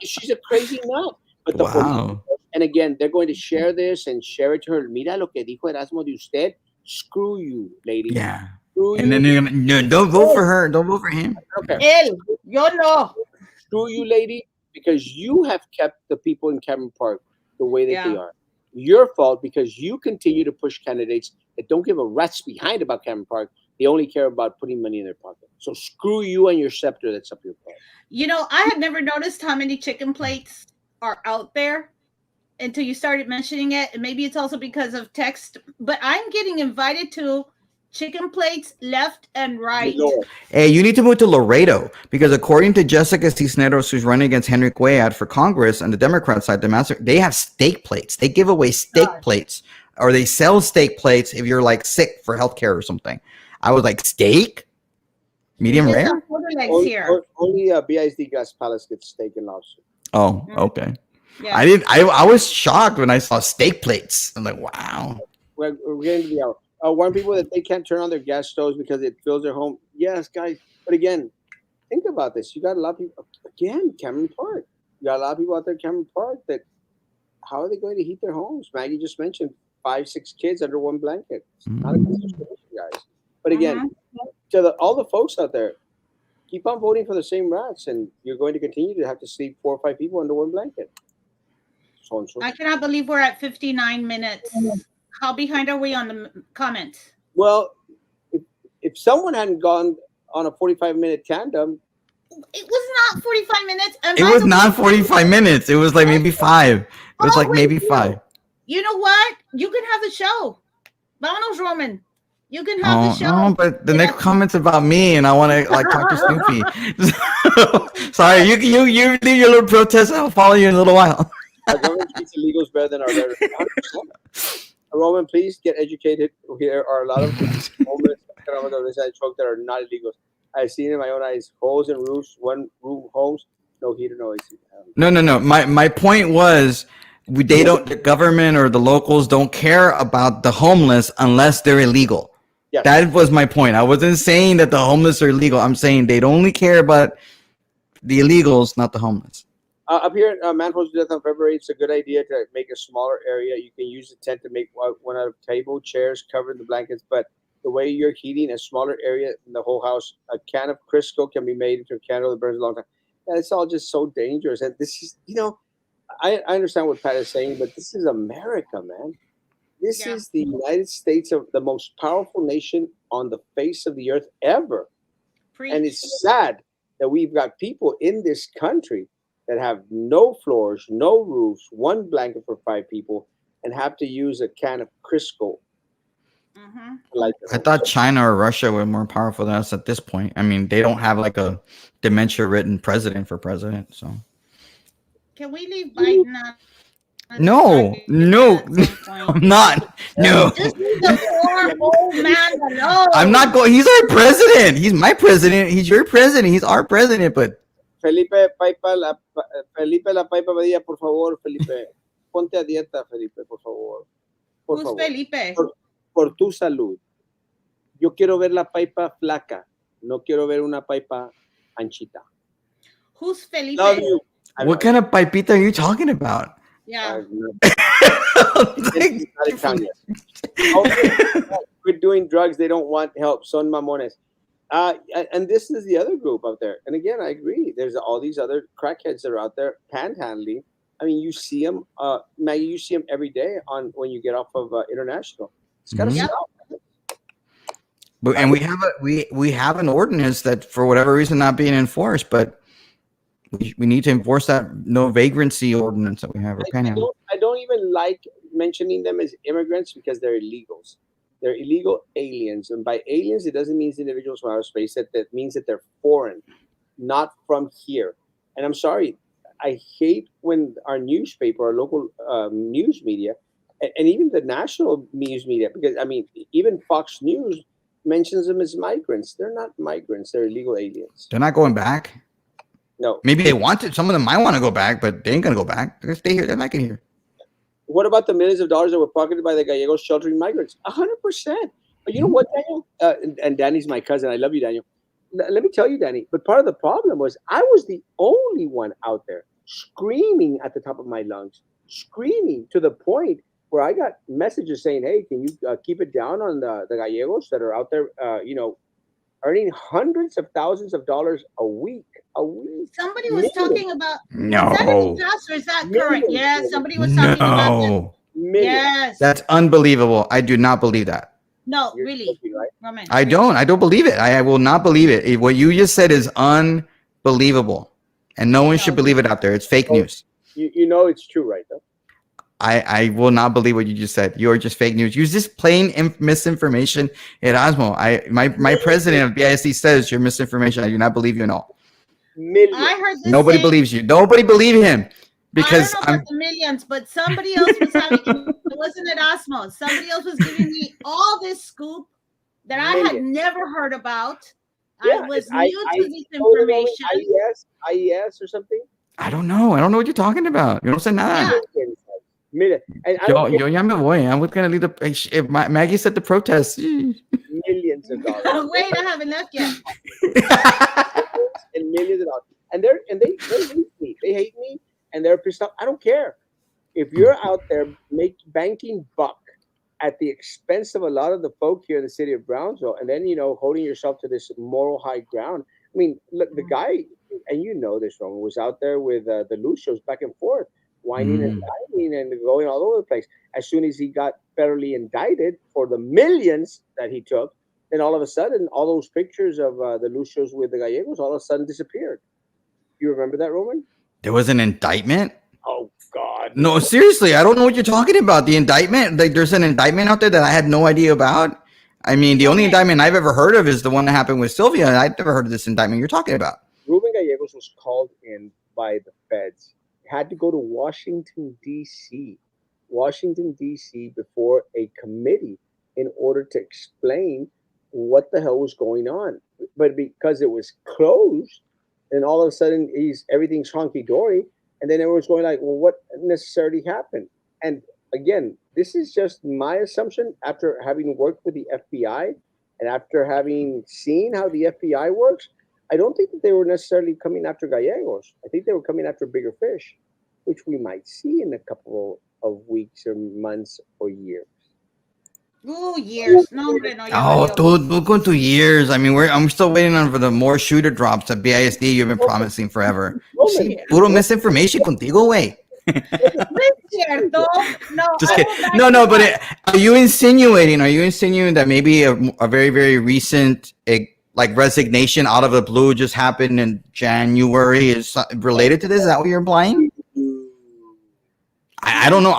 she's a crazy nut. But the Wow. and again, they're going to share this and share it to her. Mira lo que dijo Erasmo de usted. Screw you, lady. Yeah. Screw And you. then you're gonna no, don't vote for her. Don't vote for him. Okay. Él, yo no. Screw you, lady, because you have kept the people in Cameron Park the way that they Yeah. are. Your fault because you continue to push candidates that don't give a rat's behind about Cameron Park. They only care about putting money in their pocket. So screw you and your scepter that's up your butt. I had never noticed how many chicken plates are out there until you started mentioning it. And maybe it's also because of text, but I'm getting invited to chicken plates left and right. Lord. Hey, you need to move to Laredo because according to Jessica Cisneros, who's running against Henry Cuellar for Congress on the Democrat side, they have steak plates. They give away steak plates, or they sell steak plates if you're like sick for healthcare or something. I was like, steak, medium Just rare. some quarter legs Only, here. only BISD Gas Palace gets steak and lobster. Oh, okay. Yeah. I was shocked when I saw steak plates. I'm like, wow. We're getting to the hour. Warn people that they can't turn on their gas stoves because it fills their home. Yes, guys. But again, think about this. You got a lot of people, again, Cameron Park. You got a lot of people out there in Cameron Park that, how are they going to heat their homes? Maggie just mentioned 5-6 kids under one blanket. It's not a good situation, guys. But again, to all the folks out there, keep on voting for the same rats, and you're going to continue to have to sleep 4 or 5 people under one blanket. So and so. I cannot believe we're at 59 minutes. How behind are we on the comments? Well, if, if someone hadn't gone on a 45-minute tandem, It was not 45 minutes. And It by was the way, not 45 minutes. It was like maybe five. It was like always maybe do. five. You know what? You can have the show. Vámonos, Roman. You can have the Oh no, show. but the next Erasmo. comment's about me, and I want to like talk to Snoopy. Sorry, you leave your little protest, and I'll follow you in a little while. our government treats illegals better than our veterans. 100%. Roman, please get educated. There are a lot of homeless economic organized folk that are not illegals. I've seen in my own eyes holes in roofs, one room homes, no heater, no AC. No. My point was, they don't. The government or the locals don't care about the homeless unless they're illegal. Yes. That was my point. I wasn't saying that the homeless are illegal. I'm saying they'd only care about the illegals, not the homeless. Up here, Manhole's death on February. It's a good idea to make a smaller area. You can use the tent to make one out of table, chairs, cover the blankets. But the way you're heating a smaller area in the whole house, a can of Crisco can be made into a candle that burns a long time. And it's all just so dangerous. And this is, I understand what Pat is saying, but this is America, man. This Yeah. is the United States, of the most powerful nation on the face of the earth ever. And Preach. it's sad that we've got people in this country that have no floors, no roofs, one blanket for five people, and have to use a can of Crisco. Mm-hmm. Like, I thought China or Russia were more powerful than us at this point. I mean, they don't have like a dementia-ridden president for president. So Can we leave Biden out of this no, target no, at some point? I'm not. No, Just leave the poor old man alone. I'm not going. He's our president. He's my president. He's your president. He's our president. But Felipe Felipe La Paipa Badilla, por favor, Felipe. Ponte a dieta, Felipe, por favor. Por Who's favor. Felipe? Por tu salud. Yo quiero ver la paipa flaca. No quiero ver una paipa anchita. Who's Felipe? Love you. what kind of pipita are you talking about? Yeah. It's not Italian. Quit doing drugs. They don't want help. Son mamones. And this is the other group out there. And again, I agree. There's all these other crackheads that are out there panhandling. I mean, you see them, Maggie. You see them every day on when you get off of International. It's got to Mhm. stop. But and we have an ordinance that for whatever reason not being enforced, but we need to enforce that no vagrancy ordinance that we have. Or panhandle. I don't even like mentioning them as immigrants because they're illegals. They're illegal aliens, and by aliens, it doesn't mean individuals from outer space. That means that they're foreign, not from here. And I'm sorry, I hate when our newspaper, our local news media, and even the national news media, because I mean, even Fox News mentions them as migrants. They're not migrants. They're illegal aliens. They're not going back. No. Maybe they want to. Some of them might want to go back, but they ain't gonna go back. They're gonna stay here. They're not gonna here. What about the millions of dollars that were pocketed by the Gallegos sheltering migrants? 100%. But you know what, Daniel? And Danny's my cousin. I love you, Daniel. Let me tell you, Danny. But part of the problem was I was the only one out there screaming at the top of my lungs, screaming to the point where I got messages saying, "Hey, can you keep it down on the Gallegos that are out there, earning hundreds of thousands of dollars a week?" Somebody was Millions. talking about. Is that in No, the past or is that Millions. current? Yes, somebody was talking about that. no, Millions. Yes. that's unbelievable. I do not believe that. No, You're really, joking, right? Roman. I don't believe it. I will not believe it. What you just said is unbelievable, and no one should believe it out there. It's fake news. You know it's true, right? Though. I will not believe what you just said. You're just fake news. You're just plain misinformation. Erasmo, my president of BISD says you're misinformation. I do not believe you at all. Millions. I heard this. Nobody saying- believes you. Nobody believe him because I don't know about the millions, but somebody else was having. It wasn't Erasmo. Somebody else was giving me all this scoop that I had Millions. never heard about. Yeah, I was I- new I to this told them information. IES or something. I don't know. I don't know what you're talking about. You don't say nada. Yeah. Millions. And I Yo, don't care, ya me voy. I'm gonna leave the. If Maggie said the protest. millions of dollars. Wait, I haven't left yet. And millions of dollars. And they hate me. They hate me and they're pissed off. I don't care. If you're out there banking buck at the expense of a lot of the folk here in the city of Brownsville, and then holding yourself to this moral high ground. I mean, look, the guy, and you know this, Roman, was out there with the Lucios back and forth. whining and Mm. dining and going all over the place. As soon as he got federally indicted for the millions that he took, then all of a sudden, all those pictures of the Lucios with the Gallegos all of a sudden disappeared. You remember that, Roman? There was an indictment. Oh God, No, no. seriously, I don't know what you're talking about. The indictment, like, there's an indictment out there that I had no idea about. I mean, the only indictment I've ever heard of is the one that happened with Sylvia. I've never heard of this indictment you're talking about. Ruben Gallegos was called in by the feds. Had to go to Washington D.C. Washington D.C. before a committee in order to explain what the hell was going on. But because it was closed, and all of a sudden everything's honky dory, and then everyone's going like, well, what necessarily happened? And again, this is just my assumption after having worked with the FBI and after having seen how the FBI works. I don't think that they were necessarily coming after Gallegos. I think they were coming after bigger fish, which we might see in a couple of weeks or months or years. Ooh, years. No, hombre, no, ya Oh, valió. dude, look into years. I mean, I'm still waiting on for the more shooter drops at BISD you've been promising forever. You see, Roman, puro misinformation contigo, güey. No es cierto. No, Just I kidding. will back No, you no, but up. are you insinuating? Are you insinuating that maybe a very, very recent like resignation out of the blue just happened in January is related to this? Is that what you're implying? I don't know.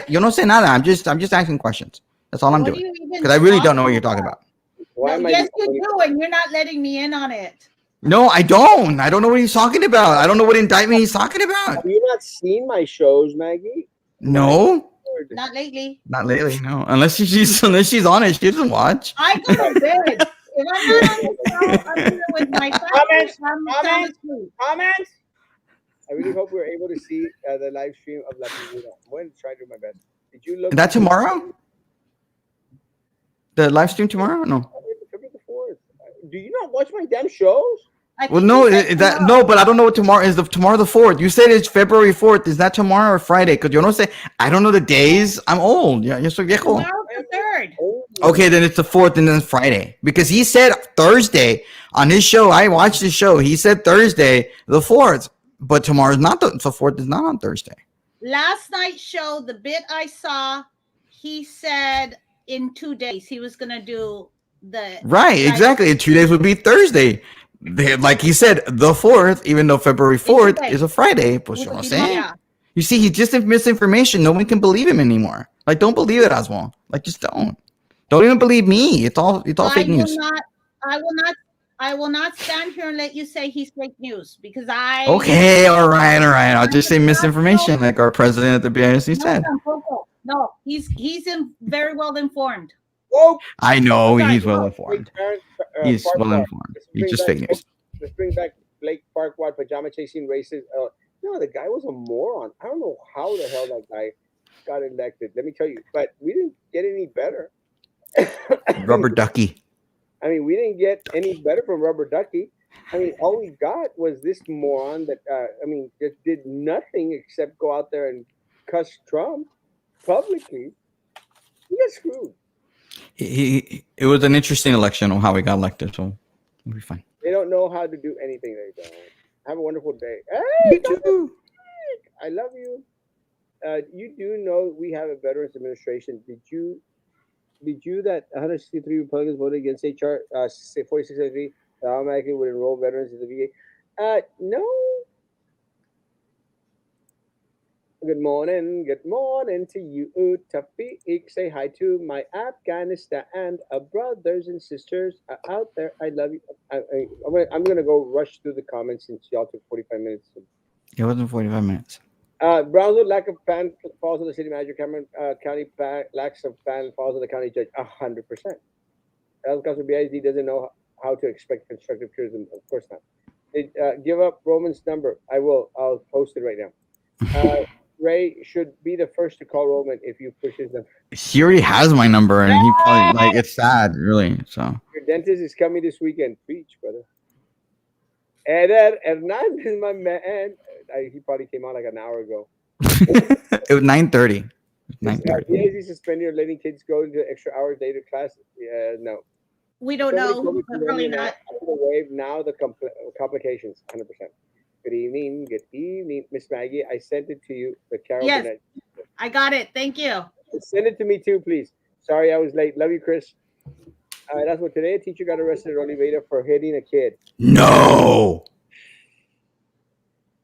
You don't say nada. I'm just asking questions. That's all I'm What are doing you even because I really don't know what talking you're talking about? about. why No, am I? yes, you do, and you're not letting me in on it. No, I don't. I don't know what he's talking about. I don't know what indictment he's talking about. Have you not seen my shows, Maggie? My No, Lord. Not lately. not lately. No, unless she's on it, she doesn't watch. I go to bed. If I'm not on the show, I'm here with my family. Comments, I'm sound comments, asleep. comments. I really hope we're able to see the live stream of La Tribuna. I'm going to try to do my best. Did you look? Is that tomorrow? The live stream tomorrow? No. February the 4th. Do you not watch my damn shows? I Well, think no, you said that tomorrow. no, but I don't know what tomorrow is. The tomorrow the 4th. You said it's February 4th. Is that tomorrow or Friday? Because you don't say. I don't know the days. I'm old. Yeah, yo soy viejo. Tomorrow's the 3rd. Oh, Okay, then it's the 4th and then Friday because he said Thursday on his show. I watched his show. He said Thursday the 4th, but tomorrow's not the 4th is not on Thursday. Last night's show, the bit I saw, he said in 2 days he was going to do the. Right, exactly. In 2 days would be Thursday. Like he said, the 4th, even though February 4th is a Friday. Pues yo no sé. Yeah. You see, he's just misinformation. No one can believe him anymore. Like, don't believe it, Erasmo. Like, just don't. Don't even believe me. It's all fake news. I will not stand here and let you say he's fake news because I. Okay, all right. I'll just say misinformation, like our president at the BISC said. No, he's very well informed. Whoa. I know Sorry, he's well no. informed. He's Well informed. He's just fake news. Let's bring back Blake Farquhar, pajama chasing racist. No, the guy was a moron. I don't know how the hell that guy got elected. Let me tell you, but we didn't get any better. Rubber ducky. I mean, we didn't get any better from Rubber Ducky. I mean, all we got was this moron that, just did nothing except go out there and cuss Trump publicly. He got screwed. It was an interesting election on how he got elected, so we'll be fine. They don't know how to do anything. They don't. Have a wonderful day. Hey, You too. I love you. You do know we have a Veterans Administration. Did you that 163 Republicans voted against HR 4673 that automatically would enroll veterans in the VA? No. Good morning to you, Tafiq. Say hi to my Afghanistan brothers and sisters out there. I love you. I'm gonna go rush through the comments since y'all took 45 minutes. It wasn't 45 minutes. Brownsville lack of fan falls on the city manager. Cameron County lacks of fan falls on the county judge. 100%. El Caso BID doesn't know how to expect constructive criticism. Of course not. Give up Roman's number. I will. I'll post it right now. Ray should be the first to call Roman if you push his number. He already has my number, and he probably it's sad, really. So Your dentist is coming this weekend. Preach, brother. Eder Hernandez, my man. He probably came out like an hour ago. it was 9:30. 9:30. Is he suspending or letting kids go into extra hours later class? No. We don't know. Probably not. Wave now the complications. 100%. Good evening. Good evening, Miss Maggie. I sent it to you, the Carol Yes, Burnett. I got it. Thank you. Send it to me too, please. Sorry I was late. Love you, Chris. That's what today. A teacher got arrested at Oliveda for hitting a kid. No,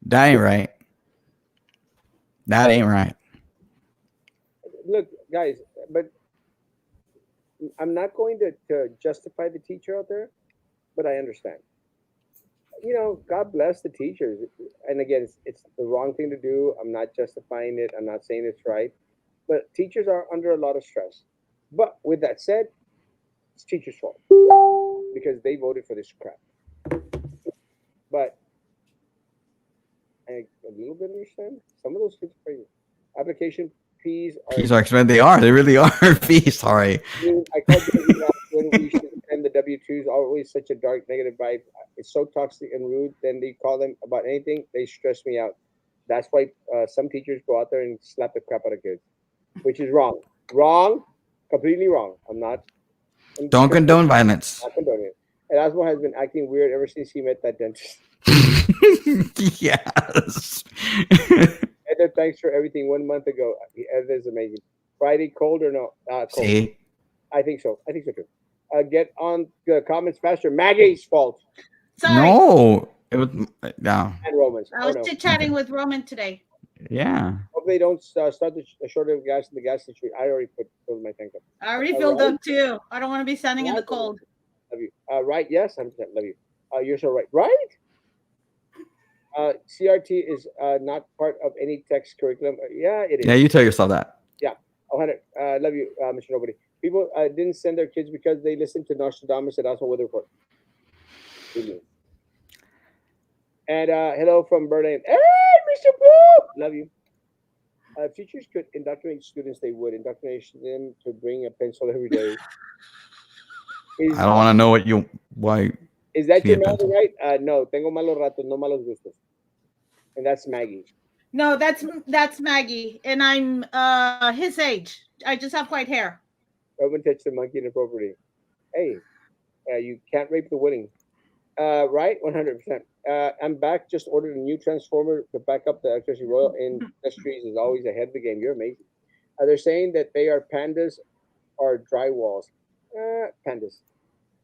that ain't right. That ain't right. Look, guys, but I'm not going to justify the teacher out there, but I understand. God bless the teachers. And again, it's the wrong thing to do. I'm not justifying it. I'm not saying it's right. But teachers are under a lot of stress. But with that said, it's teachers' fault because they voted for this crap. But I a little bit understand. Some of those kids are crazy. Application fees are. Fees are expensive. They are. They really are. Fees. Sorry. I called David last when we should send the W-2s. Always such a dark, negative vibe. It's so toxic and rude. Then they call them about anything. They stress me out. That's why some teachers go out there and slap the crap out of kids, which is wrong. Wrong. Completely wrong. I'm not. Don't condone violence. Not condoning it. Erasmo has been acting weird ever since he met that dentist. Yes. Heather, thanks for everything 1 month ago. Heather is amazing. Friday, cold or no? Cold. See, I think so. I think so too. Get on the comments faster. Maggie's fault. Sorry. no, it was no. And Romans. I was chit chatting with Roman today. Yeah. Hope they don't start the short of gas in the gas station. I already filled my tank up. I already filled up too. I don't want to be standing in the cold. Love you. Right? Yes, 100%. Love you. You're so right. Right? CRT is not part of any text curriculum. Yeah, it is. Yeah, you tell yourself that. Yeah. 100. Love you, Mr. Nobody. People didn't send their kids because they listened to Nostradamus and also Weather Report. And hello from Berlin. Hey, Mr. Blue! Love you. If teachers could indoctrinate students, they would indoctrinate them to bring a pencil every day. I don't want to know why. Is that your Yeah, Maggie, right? No, tengo malos ratos, no malos gustos. And that's Maggie. No, that's Maggie, and I'm his age. I just have white hair. Roman touched the monkey inappropriately. Hey, you can't rape the wedding. Right? 100%. I'm back. Just ordered a new transformer to back up the electricity. Royal Industries is always ahead of the game. You're amazing. They're saying that they are pandas or drywalls. Pandas.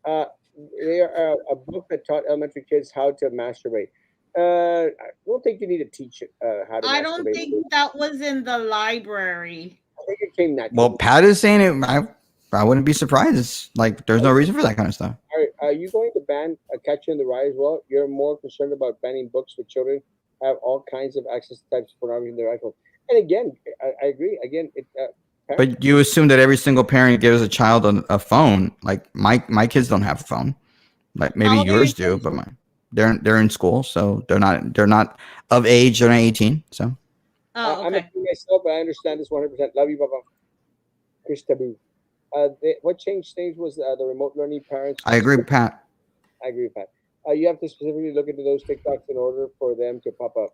They are a book that taught elementary kids how to masturbate. I don't think you need to teach it how to masturbate. I don't think that was in the library. I think it came naturally. Well, Pat is saying it. I wouldn't be surprised. Like, there's no reason for that kind of stuff. Are you going to ban Catcher in the Rye as well? You're more concerned about banning books with children have all kinds of access types of pornography in their iPhone. And again, I agree. Again, but you assume that every single parent gives a child a phone. Like my kids don't have a phone. Like maybe yours do, but they're in school, so they're not of age. They're not 18. So okay. I'm a kid myself, but I understand this 100%. Love you, Papa. Chris Taboo. What changed things was the remote learning parents. I agree with Pat. I agree with Pat. You have to specifically look into those TikToks in order for them to pop up.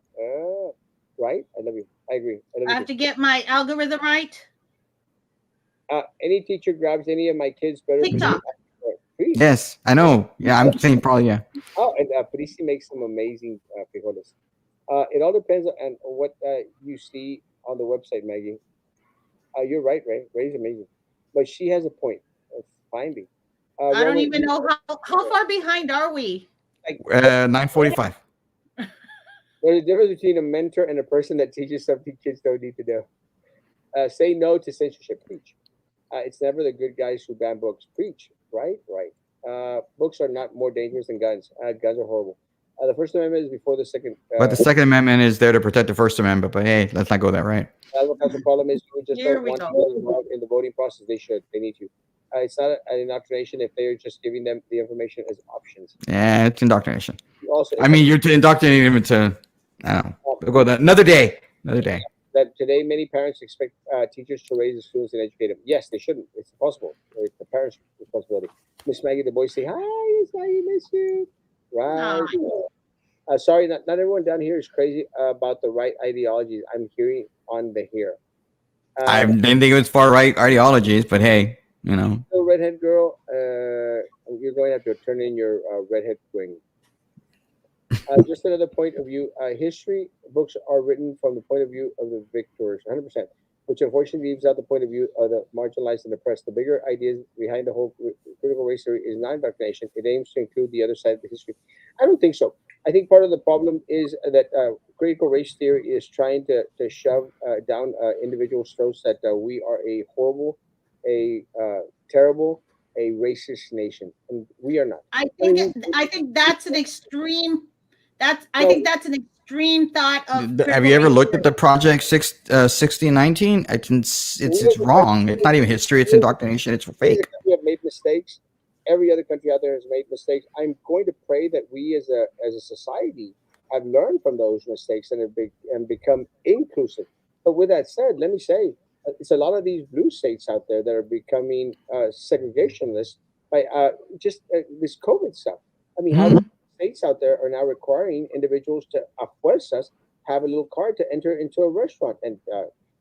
Right? I love you. I agree. I have to get my algorithm right. Any teacher grabs any of my kids better. TikTok. Yes, I know. Yeah, I'm saying probably yeah. Oh, and Prisi makes some amazing frijoles. It all depends on what you see on the website, Maggie. You're right, Ray. Ray's amazing. But she has a point. Finding. I don't even know how far behind are we? 9:45. There's a difference between a mentor and a person that teaches something kids don't need to know. Say no to censorship. Preach. It's never the good guys who ban books. Preach. Right? Right. Books are not more dangerous than guns. Guns are horrible. The First Amendment is before the Second. But the Second Amendment is there to protect the First Amendment. But hey, let's not go there, right? The problem is we just don't want to get involved in the voting process. They should. They need to. It's not an indoctrination if they're just giving them the information as options. Yeah, it's indoctrination. Also, I mean, you're indoctrinating them into. I don't know. We'll go there. Another day. That today many parents expect teachers to raise the students and educate them. Yes, they shouldn't. It's impossible. It's the parents' responsibility. Miss Maggie, the boys say, "Hi, Miss Maggie, miss you." Right. Sorry, not everyone down here is crazy about the right ideologies. I'm hearing on the here. I didn't think it was far right ideologies, but hey, you know. Redhead girl, you're going to have to turn in your redhead ring. Just another point of view. History books are written from the point of view of the victors, 100%, which unfortunately leaves out the point of view of the marginalized and oppressed. The bigger ideas behind the whole critical race theory is not indoctrination. It aims to include the other side of the history. I don't think so. I think part of the problem is that critical race theory is trying to shove down individuals' throats that we are a horrible, a terrible, a racist nation, and we are not. I mean, I think that's an extreme. I no, think that's an extreme thought of Have critical you ever race looked at theory. the Project 1619? we It's as a country, wrong. It's not even history. It's indoctrination. It's we as a fake. country have made mistakes. Every other country out there has made mistakes. I'm going to pray that we as a society have learned from those mistakes and and become inclusive. But with that said, let me say it's a lot of these blue states out there that are becoming segregationist by just this COVID stuff. I mean, how Mhm. states out there are now requiring individuals to a fuerzas have a little card to enter into a restaurant, and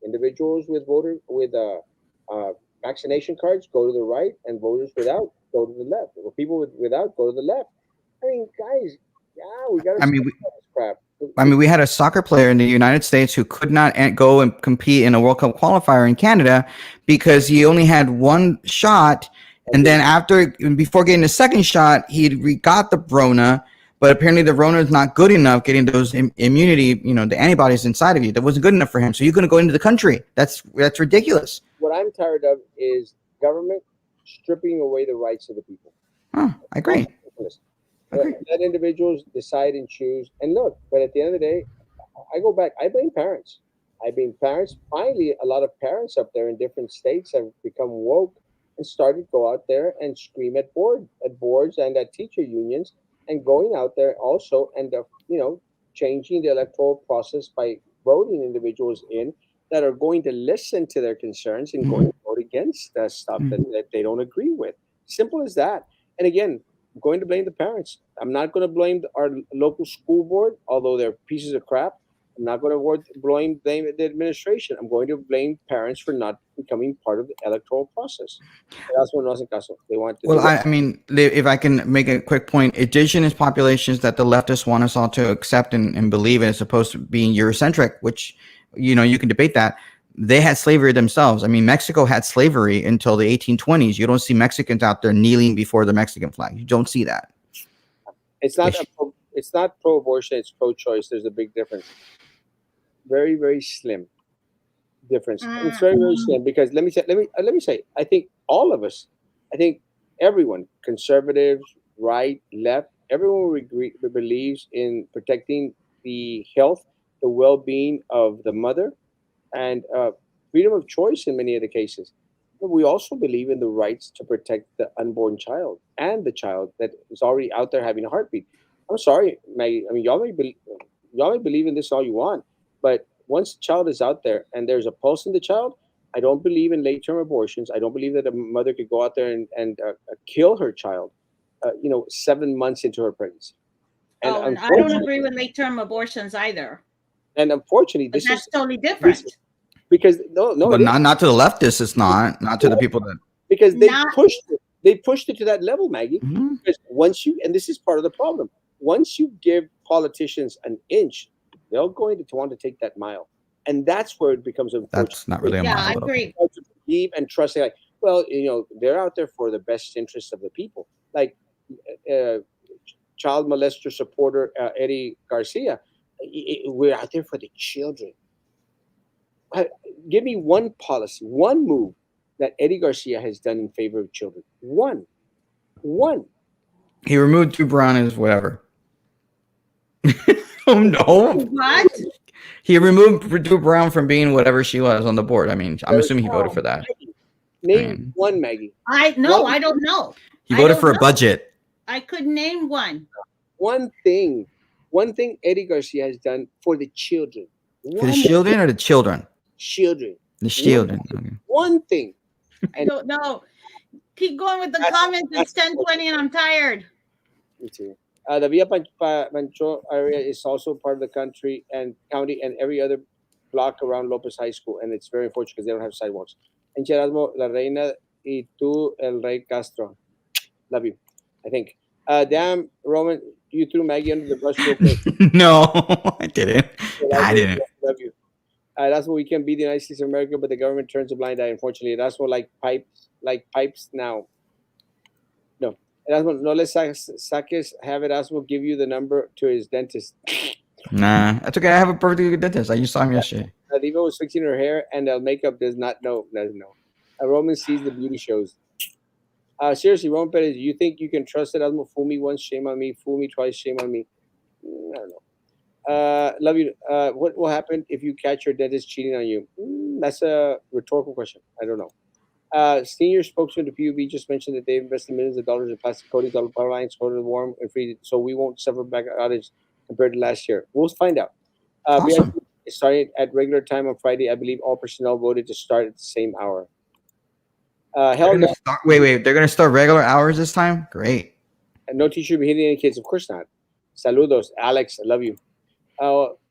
individuals with uh, vaccination cards go to the right, and voters without go to the left. Or people without go to the left. I mean, guys, yeah, we got to I stop mean, all this crap. we had a soccer player in the United States who could not go and compete in a World Cup qualifier in Canada because he only had one shot, and then before getting the second shot, he got the Rona. But apparently, the Rona is not good enough, getting those immunity, the antibodies inside of you. That wasn't good enough for him. So you're going to go into the country. That's ridiculous. What I'm tired of is government stripping away the rights of the people. Huh, I That's agree. ridiculous. I agree. Let individuals decide and choose. And look, but at the end of the day, I go back. I blame parents. I blame parents. Finally, a lot of parents up there in different states have become woke and started to go out there and scream at boards and at teacher unions, and going out there also and changing the electoral process by voting individuals in that are going to listen to their concerns and going Mhm. to vote against the stuff Mhm. that they don't agree with. Simple as that. And again, I'm going to blame the parents. I'm not going to blame our local school board, although they're pieces of crap. I'm not going to blame the administration. I'm going to blame parents for not becoming part of the electoral process. That's what no hacen caso. They want to Well, do what? I mean, if I can make a quick point, indigenous populations that the leftists want us all to accept and believe in, as opposed to being Eurocentric, which, you can debate that. They had slavery themselves. I mean, Mexico had slavery until the 1820s. You don't see Mexicans out there kneeling before the Mexican flag. You don't see that. It's, It's not pro-abortion. It's pro-choice. There's a big difference. Very very slim difference. It's Mm, very very slim because let me say. I think all of us. I think everyone, conservatives, right, left, everyone believes in protecting the health, the well-being of the mother, and freedom of choice in many of the cases. But we also believe in the rights to protect the unborn child and the child that is already out there having a heartbeat. I'm sorry, Maggie. I mean, y'all may believe in this all you want, but once the child is out there and there's a pulse in the child, I don't believe in late-term abortions. I don't believe that a mother could go out there and kill her child, 7 months into her pregnancy. And oh, and I don't unfortunately, agree with late term abortions either, and unfortunately, but that's totally this different. because no, but it is not to the leftists. It's not to the people that. because Not they pushed it to that level, Maggie. Mhm. Because and this is part of the problem, once you give politicians an inch, they're going to want to take that mile, and that's where it becomes unfortunate. That's not They really a Yeah, mile, I but okay. agree. start to believe and trust, like, well, they're out there for the best interest of the people, like uh, child molester supporter Eddie Garcia. We're out there for the children. I- Give me one policy, one move that Eddie Garcia has done in favor of children. One. He removed Drew Brown as whatever. Oh no! What? He removed Drew Brown from being whatever she was on the board. I mean, I'm assuming he voted Oh, for that. Maggie, I name mean, one, Maggie. I no, One, I don't know. he I voted don't for a know. budget I could name one. one thing. One thing Eddie Garcia has done for the children. for the One children or the children. children. The One, children. Okay. one thing. I And don't know. Keep going with the that's comments. It's that's 10:20 and I'm tired. me too. The Pancho area is also part of the country and county and every other block around Lopez High School, and it's very unfortunate because they don't have sidewalks. And Erasmo, La Reina y tú, El Rey Castro. Love you. I think. Damn, Roman, you threw Maggie under the bus real quick. No, I didn't. I didn't. Love you. That's what we can be the United States of America, but the government turns a blind eye. Unfortunately, that's what pipes now. No, Erasmo, no le saques. Have Erasmo give you the number to his dentist. Nah, that's okay. I have a perfectly good dentist. I just saw him yesterday. Diva was fixing her hair, and the makeup does not know. Doesn't know. Roman sees the beauty shows. Seriously, Roman Perez, you think you can trust Erasmo? Fool me once, shame on me. Fool me twice, shame on me. I don't know. Love you. What will happen if you catch your dentist cheating on you? That's a rhetorical question. I don't know. Senior spokesman to PUB just mentioned that they invested millions of dollars in plastic coatings on power lines, coated warm and free, so we won't suffer back outage compared to last year. We'll find out. Awesome. Starting at regular time on Friday, I believe all personnel voted to start at the same hour. Hell no. Wait. They're gonna start regular hours this time. Great. And no teacher will be hitting any kids. Of course not. Saludos, Alex. I love you.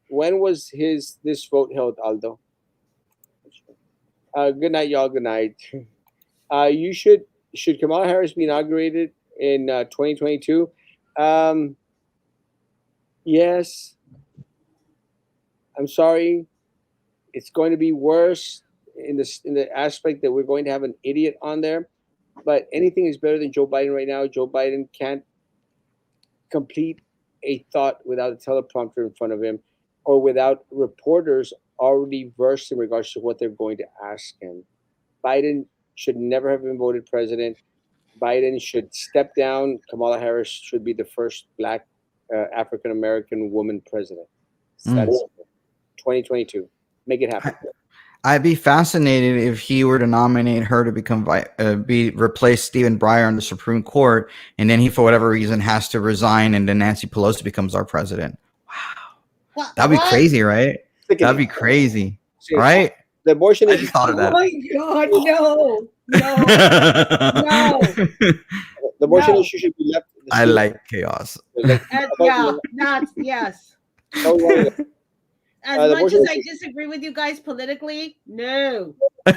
When was this vote held, Aldo? Good night, y'all. Good night. You should Kamala Harris be inaugurated in 2022? Yes. I'm sorry. It's going to be worse in the aspect that we're going to have an idiot on there. But anything is better than Joe Biden right now. Joe Biden can't complete a thought without a teleprompter in front of him, or without reporters already versed in regards to what they're going to ask him. Biden should never have been voted president. Biden should step down. Kamala Harris should be the first Black African American woman president. That's 2022. Make it happen. I'd be fascinated if he were to nominate her to become replace Stephen Breyer on the Supreme Court, and then he, for whatever reason, has to resign, and then Nancy Pelosi becomes our president. Wow, that'd be crazy, right? That'd be crazy, right? The abortion issue. Oh my God, no. The abortion issue should be left. I like chaos. Yes. As much as I disagree with you guys politically, no. The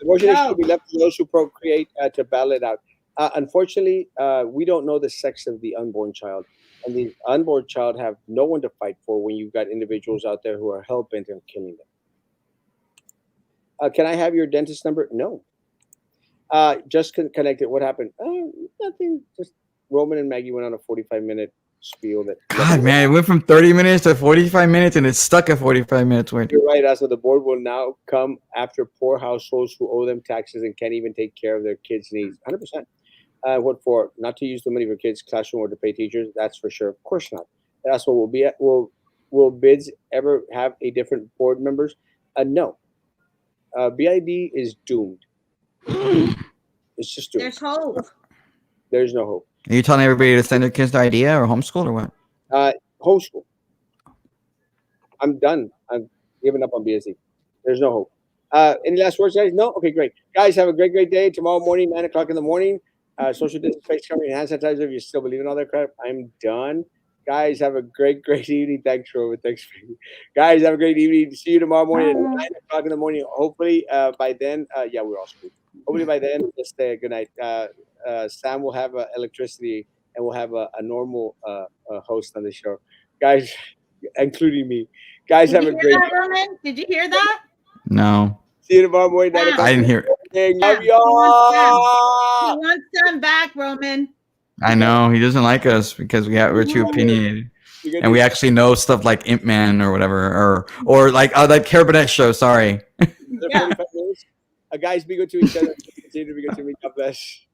abortion issue should be left to those who procreate to battle it out. Unfortunately, we don't know the sex of the unborn child. And the unborn child have no one to fight for when you've got individuals out there who are hell-bent on killing them. Can I have your dentist number? No. Just connected. What happened? Nothing. Just Roman and Maggie went on a 45-minute spiel. God, man, it went from 30 minutes to 45 minutes, and it's stuck at 45 minutes. You're right, Asa. The board will now come after poor households who owe them taxes and can't even take care of their kids' needs. 100%. What for? Not to use the money for kids' classroom or to pay teachers? That's for sure. Of course not. That's what will be at. Will BIDS ever have a different board members? No. BID is doomed. It's just doomed. There's hope. There's no hope. Are you telling everybody to send their kids to IDEA or homeschool or what? Homeschool. I'm done. I'm giving up on BSC. There's no hope. Any last words, guys? No? Okay, great. Guys, have a great day. Tomorrow morning, 9 o'clock in the morning. Social distance, face covering, hand sanitizer. If you still believe in all that crap, I'm done. Guys, have a great evening. Thanks, Robert. Thanks. Guys, have a great evening. See you tomorrow morning at 9 o'clock in the morning. Hopefully, by then, we're all screwed. Hopefully, by then, just good night. Sam will have electricity, and we'll have a normal host on the show. Guys, including me. Guys, have a great day. Did you hear that? No. See you tomorrow morning. I didn't hear it. Love y'all. He wants Sam back, Roman. I know he doesn't like us because we're too opinionated, and we actually know stuff like Imp Man or whatever, or like that Care Burnett show. Sorry. Yeah. Guys, be good to each other. Continue to be good to me. God bless.